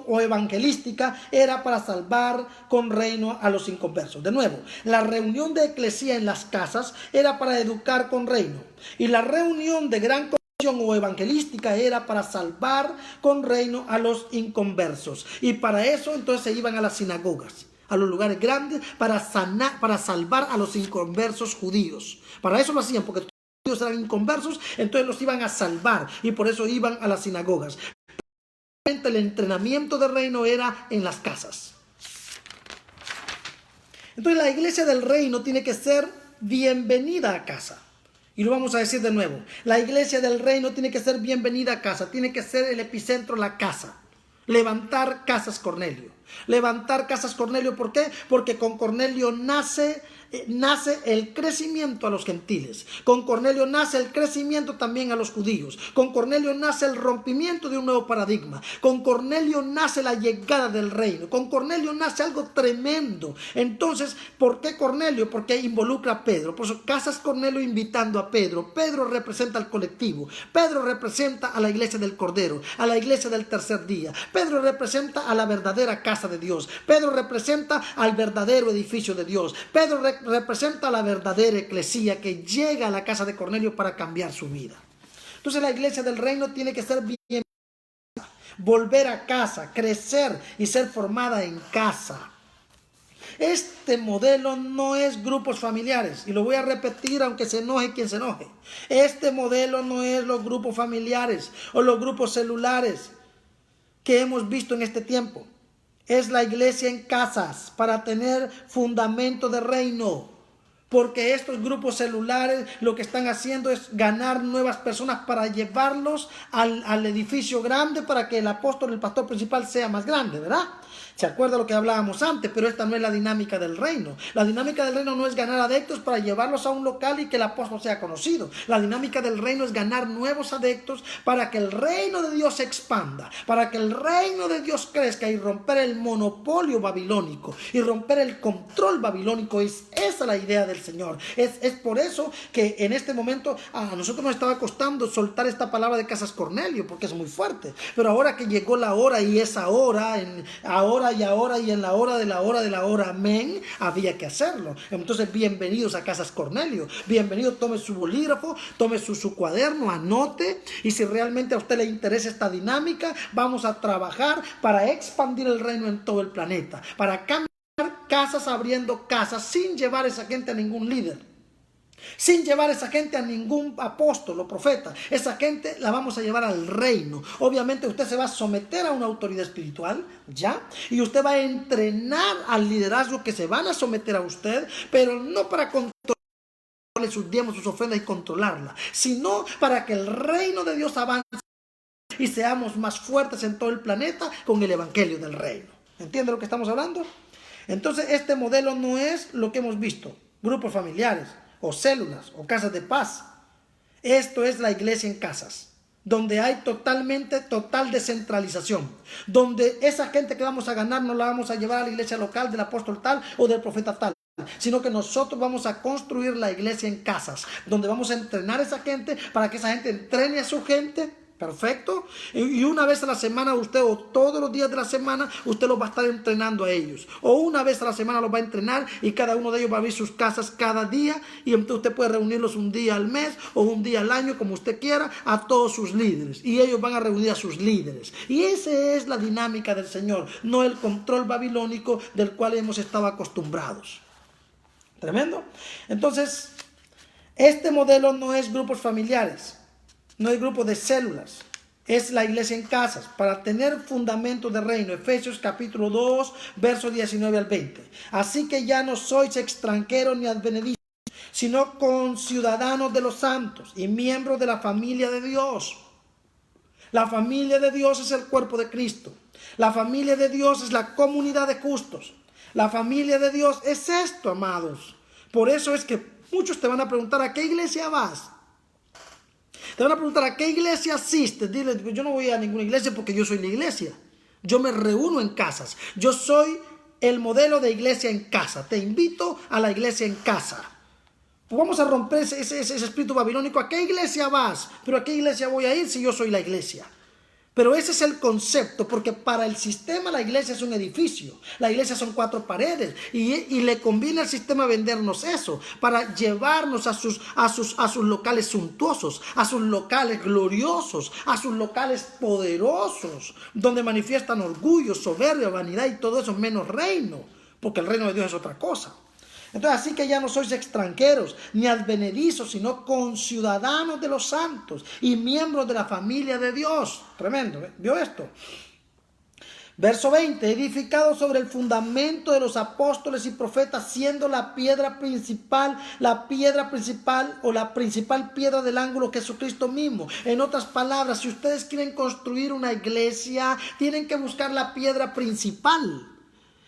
o evangelística era para salvar con reino a los inconversos. De nuevo, la reunión de eclesía en las casas era para educar con reino, y la reunión de gran comisión o evangelística era para salvar con reino a los inconversos. Y para eso entonces se iban a las sinagogas, a los lugares grandes, para salvar a los inconversos judíos. Para eso lo hacían, porque todos los judíos eran inconversos, entonces los iban a salvar, y por eso iban a las sinagogas. El entrenamiento del reino era en las casas. Entonces la iglesia del reino tiene que ser bienvenida a casa. Y lo vamos a decir de nuevo. La iglesia del reino tiene que ser bienvenida a casa. Tiene que ser el epicentro, la casa. Levantar casas Cornelio. Levantar casas Cornelio, ¿por qué? Porque con Cornelio nace el crecimiento a los gentiles. Con Cornelio nace el crecimiento también a los judíos. Con Cornelio nace el rompimiento de un nuevo paradigma. Con Cornelio nace la llegada del reino. Con Cornelio nace algo tremendo. Entonces, ¿por qué Cornelio? Porque involucra a Pedro. Por eso, casas Cornelio invitando a Pedro. Pedro representa al colectivo. Pedro representa a la iglesia del Cordero, a la iglesia del tercer día. Pedro representa a la verdadera casa de Dios. Pedro representa al verdadero edificio de Dios. Pedro representa a la verdadera eclesía que llega a la casa de Cornelio para cambiar su vida. Entonces la iglesia del reino tiene que ser bien, volver a casa, crecer y ser formada en casa. Este modelo no es grupos familiares, y lo voy a repetir aunque se enoje quien se enoje. Este modelo no es los grupos familiares o los grupos celulares que hemos visto en este tiempo. Es la iglesia en casas para tener fundamento de reino. Porque estos grupos celulares lo que están haciendo es ganar nuevas personas para llevarlos al edificio grande para que el apóstol, el pastor principal sea más grande, ¿verdad? ¿Se acuerda lo que hablábamos antes? Pero esta no es la dinámica del reino. La dinámica del reino no es ganar adeptos para llevarlos a un local y que el apóstol sea conocido. La dinámica del reino es ganar nuevos adeptos para que el reino de Dios se expanda, para que el reino de Dios crezca y romper el monopolio babilónico y romper el control babilónico. Es esa la idea del Señor. Es por eso que en este momento a nosotros nos estaba costando soltar esta palabra de Casas Cornelio, porque es muy fuerte. Pero ahora que llegó la hora y esa hora, ahora y en la hora de la hora de la hora, amén, había que hacerlo. Entonces, bienvenidos a Casas Cornelio. Bienvenido, tome su bolígrafo, tome su cuaderno, anote. Y si realmente a usted le interesa esta dinámica, vamos a trabajar para expandir el reino en todo el planeta, para cambiar casas abriendo casas sin llevar a esa gente a ningún líder, sin llevar a esa gente a ningún apóstol o profeta. Esa gente la vamos a llevar al reino. Obviamente usted se va a someter a una autoridad espiritual, ¿ya? Y usted va a entrenar al liderazgo que se van a someter a usted, pero no para controlarle sus diezmos, sus ofrendas y controlarla, sino para que el reino de Dios avance y seamos más fuertes en todo el planeta con el evangelio del reino. ¿Entiende lo que estamos hablando? Entonces este modelo no es lo que hemos visto, grupos familiares o células o casas de paz. Esto es la iglesia en casas, donde hay total descentralización, donde esa gente que vamos a ganar no la vamos a llevar a la iglesia local del apóstol tal o del profeta tal, sino que nosotros vamos a construir la iglesia en casas, donde vamos a entrenar a esa gente para que esa gente entrene a su gente. Perfecto. Y una vez a la semana usted, o todos los días de la semana, usted los va a estar entrenando a ellos. O una vez a la semana los va a entrenar y cada uno de ellos va a abrir sus casas cada día. Y entonces usted puede reunirlos un día al mes o un día al año, como usted quiera, a todos sus líderes. Y ellos van a reunir a sus líderes. Y esa es la dinámica del Señor, no el control babilónico del cual hemos estado acostumbrados. Tremendo. Entonces, este modelo no es grupos familiares. No hay grupo de células, es la iglesia en casas, para tener fundamento de reino. Efesios capítulo 2, versos 19 al 20. Así que ya no sois extranjeros ni advenedizos, sino conciudadanos de los santos y miembros de la familia de Dios. La familia de Dios es el cuerpo de Cristo. La familia de Dios es la comunidad de justos. La familia de Dios es esto, amados. Por eso es que muchos te van a preguntar, ¿a qué iglesia vas? Te van a preguntar, ¿a qué iglesia asistes? Dile, yo no voy a ninguna iglesia porque yo soy la iglesia. Yo me reúno en casas. Yo soy el modelo de iglesia en casa. Te invito a la iglesia en casa. Pues vamos a romper ese espíritu babilónico. ¿A qué iglesia vas? ¿Pero a qué iglesia voy a ir si yo soy la iglesia? Pero ese es el concepto, porque para el sistema la iglesia es un edificio, la iglesia son 4 paredes y le conviene al sistema vendernos eso para llevarnos a sus locales suntuosos, a sus locales gloriosos, a sus locales poderosos, donde manifiestan orgullo, soberbia, vanidad y todo eso menos reino, porque el reino de Dios es otra cosa. Entonces, así que ya no sois extranjeros ni advenedizos, sino conciudadanos de los santos y miembros de la familia de Dios. Tremendo, ¿eh? ¿Vio esto? Verso 20, edificados sobre el fundamento de los apóstoles y profetas, siendo la piedra principal o la principal piedra del ángulo Jesucristo mismo. En otras palabras, si ustedes quieren construir una iglesia, tienen que buscar la piedra principal.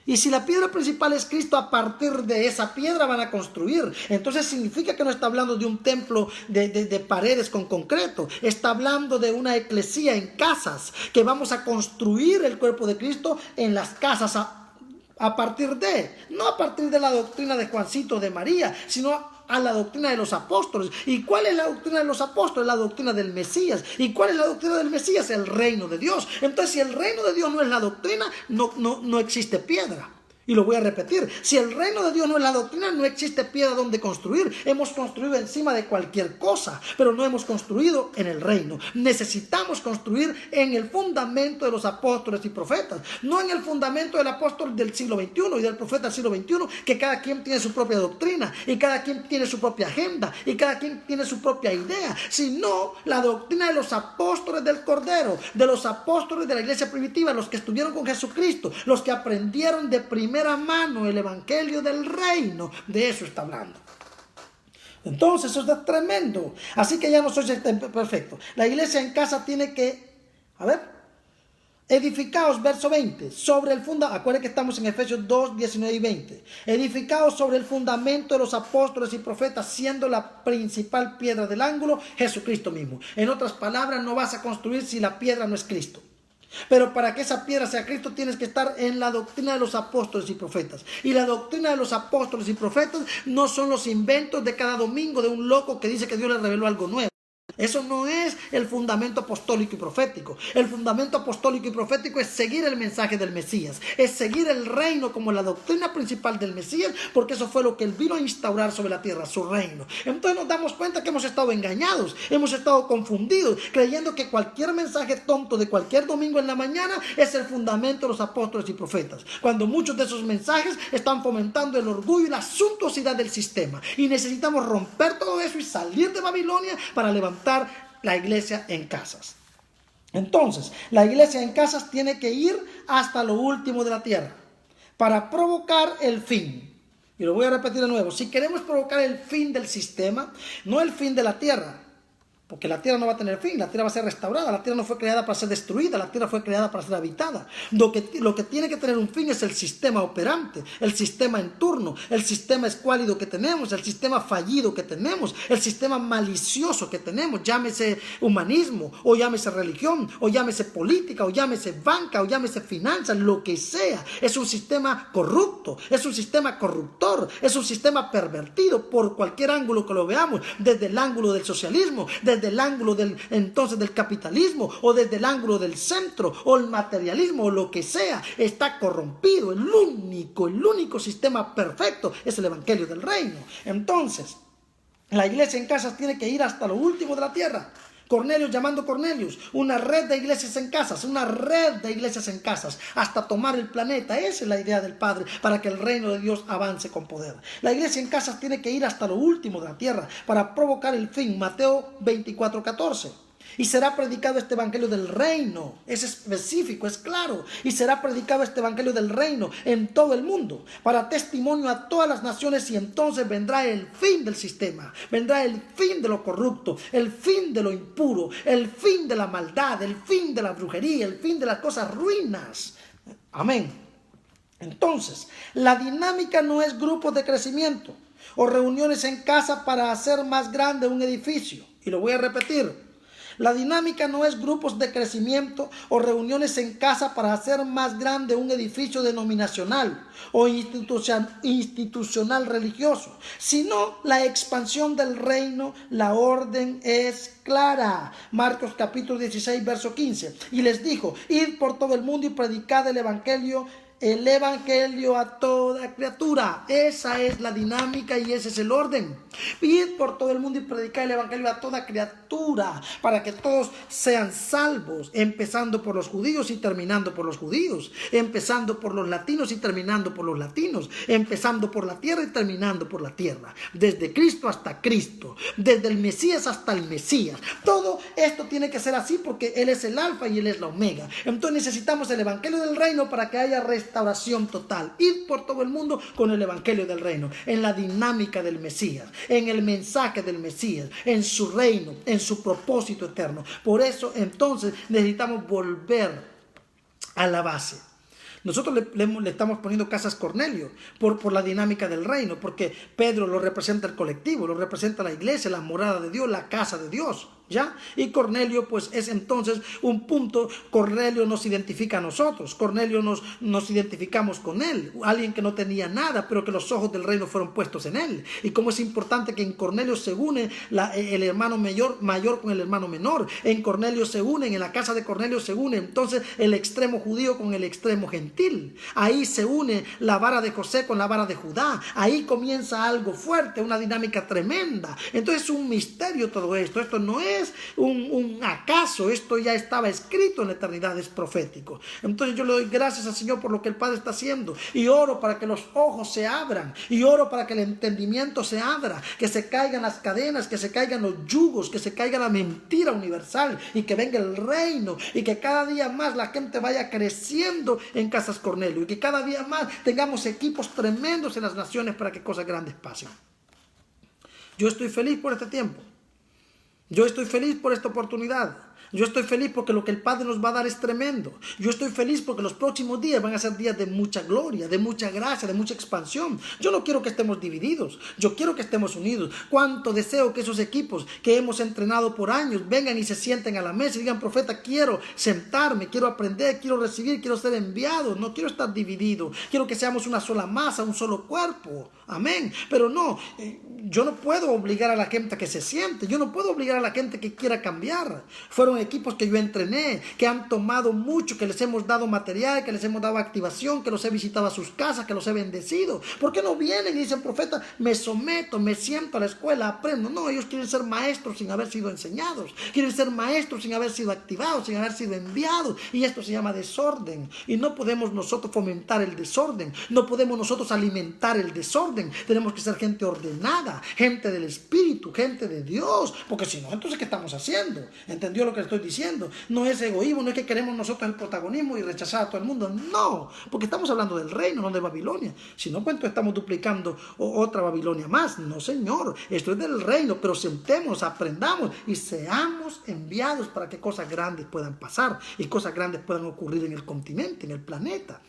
Y si la piedra principal es Cristo, a partir de esa piedra van a construir. Entonces significa que no está hablando de un templo de paredes con concreto. Está hablando de una eclesía en casas, que vamos a construir el cuerpo de Cristo en las casas a partir de, no a partir de la doctrina de Juancito de María, sino a la doctrina de los apóstoles. ¿Y cuál es la doctrina de los apóstoles? La doctrina del Mesías. ¿Y cuál es la doctrina del Mesías? El reino de Dios. Entonces, si el reino de Dios no es la doctrina, no existe piedra. Y lo voy a repetir, si el reino de Dios no es la doctrina, no existe piedra donde construir. Hemos construido encima de cualquier cosa, pero no hemos construido en el reino. Necesitamos construir en el fundamento de los apóstoles y profetas, no en el fundamento del apóstol del siglo XXI y del profeta del siglo XXI, que cada quien tiene su propia doctrina, y cada quien tiene su propia agenda, y cada quien tiene su propia idea, sino la doctrina de los apóstoles del Cordero, de los apóstoles de la iglesia primitiva, los que estuvieron con Jesucristo, los que aprendieron de primera mano el evangelio del reino. De eso está hablando. Entonces eso es tremendo. Así que ya no soy perfecto. La iglesia en casa tiene que, edificaos, verso 20, sobre el fundamento. Acuérdense que estamos en Efesios 2, 19 y 20. Edificaos sobre el fundamento de los apóstoles y profetas, siendo la principal piedra del ángulo Jesucristo mismo. En otras palabras, no vas a construir si la piedra no es Cristo. Pero para que esa piedra sea Cristo, tienes que estar en la doctrina de los apóstoles y profetas. Y la doctrina de los apóstoles y profetas no son los inventos de cada domingo de un loco que dice que Dios le reveló algo nuevo. Eso no es el fundamento apostólico y profético. El fundamento apostólico y profético es seguir el mensaje del Mesías. Es seguir el reino como la doctrina principal del Mesías, porque eso fue lo que él vino a instaurar sobre la tierra, su reino. Entonces nos damos cuenta que hemos estado engañados, hemos estado confundidos, creyendo que cualquier mensaje tonto de cualquier domingo en la mañana es el fundamento de los apóstoles y profetas. Cuando muchos de esos mensajes están fomentando el orgullo y la suntuosidad del sistema. Y necesitamos romper todo eso y salir de Babilonia para levantar la iglesia en casas. Entonces, la iglesia en casas tiene que ir hasta lo último de la tierra para provocar el fin. Y lo voy a repetir de nuevo. Si queremos provocar el fin del sistema, no el fin de la tierra, porque la tierra no va a tener fin, la tierra va a ser restaurada, la tierra no fue creada para ser destruida, la tierra fue creada para ser habitada. Lo que tiene que tener un fin es el sistema operante, el sistema en turno, el sistema escuálido que tenemos, el sistema fallido que tenemos, el sistema malicioso que tenemos, llámese humanismo, o llámese religión, o llámese política, o llámese banca, o llámese finanzas, lo que sea. Es un sistema corrupto, es un sistema corruptor, es un sistema pervertido por cualquier ángulo que lo veamos, desde el ángulo del socialismo, desde el ángulo del capitalismo, o desde el ángulo del centro, o el materialismo, o lo que sea, está corrompido. El único sistema perfecto es el evangelio del reino. Entonces, la iglesia en casas tiene que ir hasta lo último de la tierra. Cornelius llamando Cornelius, una red de iglesias en casas, hasta tomar el planeta. Esa es la idea del Padre, para que el reino de Dios avance con poder. La iglesia en casas tiene que ir hasta lo último de la tierra para provocar el fin. Mateo 24:14. Y será predicado este evangelio del reino. Es específico, es claro. Y será predicado este evangelio del reino en todo el mundo, para testimonio a todas las naciones, y entonces vendrá el fin del sistema. Vendrá el fin de lo corrupto, el fin de lo impuro, el fin de la maldad, el fin de la brujería, el fin de las cosas ruinas. Amén. Entonces, la dinámica no es grupos de crecimiento o reuniones en casa para hacer más grande un edificio. Y lo voy a repetir. La dinámica no es grupos de crecimiento o reuniones en casa para hacer más grande un edificio denominacional o institucional religioso, sino la expansión del reino. La orden es clara. Marcos capítulo 16, verso 15. Y les dijo: id por todo el mundo y predicad el evangelio a toda criatura. Esa es la dinámica y ese es el orden. Id por todo el mundo y predicar el evangelio a toda criatura, para que todos sean salvos, empezando por los judíos y terminando por los judíos, empezando por los latinos y terminando por los latinos, empezando por la tierra y terminando por la tierra, desde Cristo hasta Cristo, desde el Mesías hasta el Mesías. Todo esto tiene que ser así, porque Él es el alfa y Él es la omega. Entonces necesitamos el evangelio del reino para que haya restauración total. Ir por todo el mundo con el evangelio del reino, en la dinámica del Mesías, en el mensaje del Mesías, en su reino, en su propósito eterno. Por eso entonces necesitamos volver a la base. Nosotros le estamos poniendo casas Cornelio por la dinámica del reino, porque Pedro lo representa el colectivo, lo representa la iglesia, la morada de Dios, la casa de Dios, ¿ya? Y Cornelio pues es entonces un punto. Cornelio nos identifica a nosotros, Cornelio nos identificamos con él, alguien que no tenía nada, pero que los ojos del reino fueron puestos en él. Y como es importante que en Cornelio se une el hermano mayor con el hermano menor, en Cornelio se unen, en la casa de Cornelio se une entonces el extremo judío con el extremo gentil. Ahí se une la vara de José con la vara de Judá. Ahí comienza algo fuerte, una dinámica tremenda. Entonces es un misterio todo esto. Esto no es un acaso, esto ya estaba escrito en la eternidad, es profético. Entonces yo le doy gracias al Señor por lo que el Padre está haciendo, y oro para que los ojos se abran, y oro para que el entendimiento se abra, que se caigan las cadenas, que se caigan los yugos, que se caiga la mentira universal, y que venga el reino, y que cada día más la gente vaya creciendo en Casas Cornelio, y que cada día más tengamos equipos tremendos en las naciones para que cosas grandes pasen. Yo estoy feliz por este tiempo. Yo estoy feliz por esta oportunidad. Yo estoy feliz porque lo que el Padre nos va a dar es tremendo. Yo estoy feliz porque los próximos días van a ser días de mucha gloria, de mucha gracia, de mucha expansión. Yo no quiero que estemos divididos. Yo quiero que estemos unidos. Cuánto deseo que esos equipos que hemos entrenado por años vengan y se sienten a la mesa y digan: profeta, quiero sentarme, quiero aprender, quiero recibir, quiero ser enviado. No quiero estar dividido. Quiero que seamos una sola masa, un solo cuerpo. Amén. Pero no, yo no puedo obligar a la gente a que se siente. Yo no puedo obligar a la gente que quiera cambiar. Fueron equipos que yo entrené, que han tomado mucho, que les hemos dado material, que les hemos dado activación, que los he visitado a sus casas, que los he bendecido. ¿Por qué no vienen y dicen: profeta, me someto, me siento a la escuela, aprendo? No, ellos quieren ser maestros sin haber sido enseñados. Quieren ser maestros sin haber sido activados, sin haber sido enviados. Y esto se llama desorden. Y no podemos nosotros fomentar el desorden. No podemos nosotros alimentar el desorden. Tenemos que ser gente ordenada, gente del Espíritu, gente de Dios. Porque si no, entonces ¿qué estamos haciendo? ¿Entendió lo que estoy diciendo? No es egoísmo, no es que queremos nosotros el protagonismo y rechazar a todo el mundo. No, porque estamos hablando del reino, no de Babilonia. Si no, ¿cuánto estamos duplicando otra Babilonia más? No, Señor, esto es del reino. Pero sentémonos, aprendamos y seamos enviados para que cosas grandes puedan pasar y cosas grandes puedan ocurrir en el continente, en el planeta.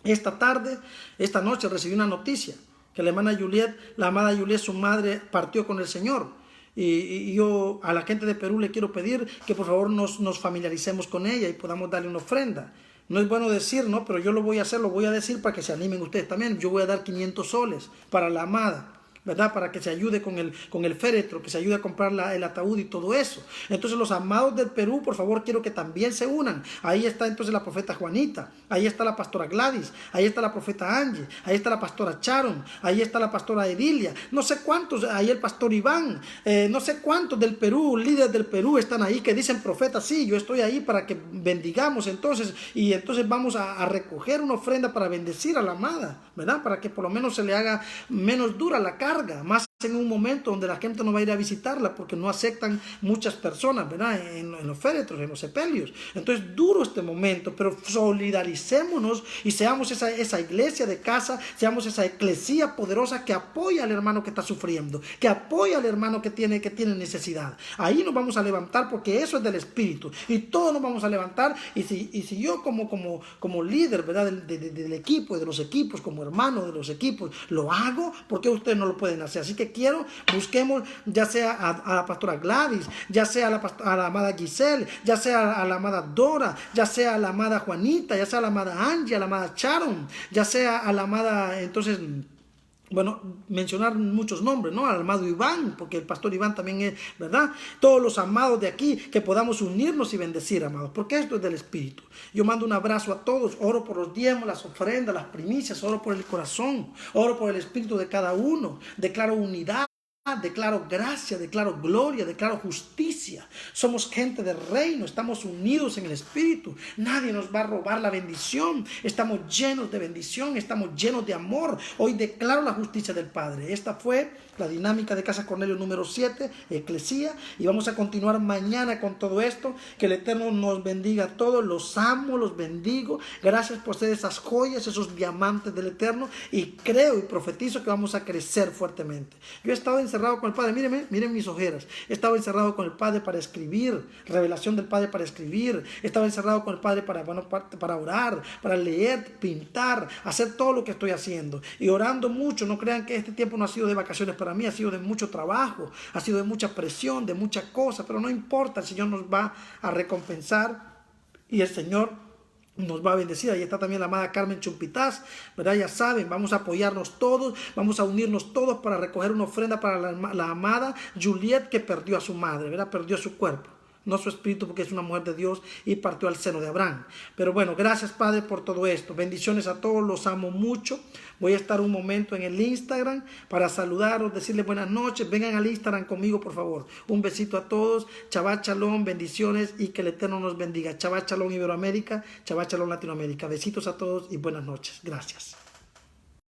Esta noche recibí una noticia que la amada Juliet, su madre, partió con el Señor. Y yo a la gente de Perú le quiero pedir que por favor nos familiaricemos con ella y podamos darle una ofrenda. No es bueno decir, ¿no? Pero yo lo voy a hacer, lo voy a decir para que se animen ustedes también. Yo voy a dar 500 soles para la amada, ¿verdad? Para que se ayude con el féretro, que se ayude a comprar el ataúd y todo eso. Entonces los amados del Perú, por favor, quiero que también se unan. Ahí está entonces la profeta Juanita, ahí está la pastora Gladys, ahí está la profeta Angie, ahí está la pastora Sharon, ahí está la pastora Edilia, no sé cuántos, ahí el pastor Iván, no sé cuántos del Perú, líderes del Perú están ahí que dicen: profeta, sí, yo estoy ahí para que bendigamos entonces, y entonces vamos a recoger una ofrenda para bendecir a la amada, ¿verdad? Para que por lo menos se le haga menos dura la carga. Más en un momento donde la gente no va a ir a visitarla porque no aceptan muchas personas, ¿verdad? En los féretros, en los sepelios. Entonces, duro este momento, pero solidaricémonos y seamos esa iglesia de casa, seamos esa eclesía poderosa que apoya al hermano que está sufriendo, que apoya al hermano que tiene necesidad. Ahí nos vamos a levantar porque eso es del Espíritu y todos nos vamos a levantar. Y si yo como líder, ¿verdad? Del equipo y de los equipos, como hermano de los equipos, lo hago, porque ustedes no lo pueden hacer. Así que busquemos ya sea a la pastora Gladys, ya sea a la amada Giselle, ya sea a la amada Dora, ya sea a la amada Juanita, ya sea a la amada Angie, a la amada Sharon, ya sea a la amada, entonces, bueno, mencionar muchos nombres, ¿no? Al amado Iván, porque el pastor Iván también es, ¿verdad? Todos los amados de aquí, que podamos unirnos y bendecir, amados, porque esto es del Espíritu. Yo mando un abrazo a todos, oro por los diezmos, las ofrendas, las primicias, oro por el corazón, oro por el Espíritu de cada uno, declaro unidad. Declaro gracia, declaro gloria, declaro justicia. Somos gente del reino, estamos unidos en el Espíritu. Nadie nos va a robar la bendición. Estamos llenos de bendición, estamos llenos de amor. Hoy declaro la justicia del Padre. Esta fue la dinámica de Casa Cornelio número 7, Eclesía. Y vamos a continuar mañana con todo esto. Que el Eterno nos bendiga a todos. Los amo, los bendigo. Gracias por ser esas joyas, esos diamantes del Eterno. Y creo y profetizo que vamos a crecer fuertemente. Yo he estado encerrado con el Padre, miren mis ojeras. He estado encerrado con el Padre para escribir, revelación del Padre para escribir. He estado encerrado con el Padre para orar, para leer, pintar, hacer todo lo que estoy haciendo. Y orando mucho. No crean que este tiempo no ha sido de vacaciones para mí, ha sido de mucho trabajo, ha sido de mucha presión, de muchas cosas, pero no importa, el Señor nos va a recompensar y el Señor nos va a bendecir. Ahí está también la amada Carmen Chumpitaz, ¿verdad? Ya saben, vamos a apoyarnos todos, vamos a unirnos todos para recoger una ofrenda para la amada Juliet, que perdió a su madre, ¿verdad? Perdió su cuerpo, no su espíritu, porque es una mujer de Dios y partió al seno de Abraham. Pero bueno, gracias, Padre, por todo esto. Bendiciones a todos, los amo mucho. Voy a estar un momento en el Instagram para saludaros, decirles buenas noches. Vengan al Instagram conmigo, por favor. Un besito a todos. Shabbat Shalom, bendiciones y que el Eterno nos bendiga. Shabbat Shalom Iberoamérica, Shabbat Shalom Latinoamérica. Besitos a todos y buenas noches. Gracias.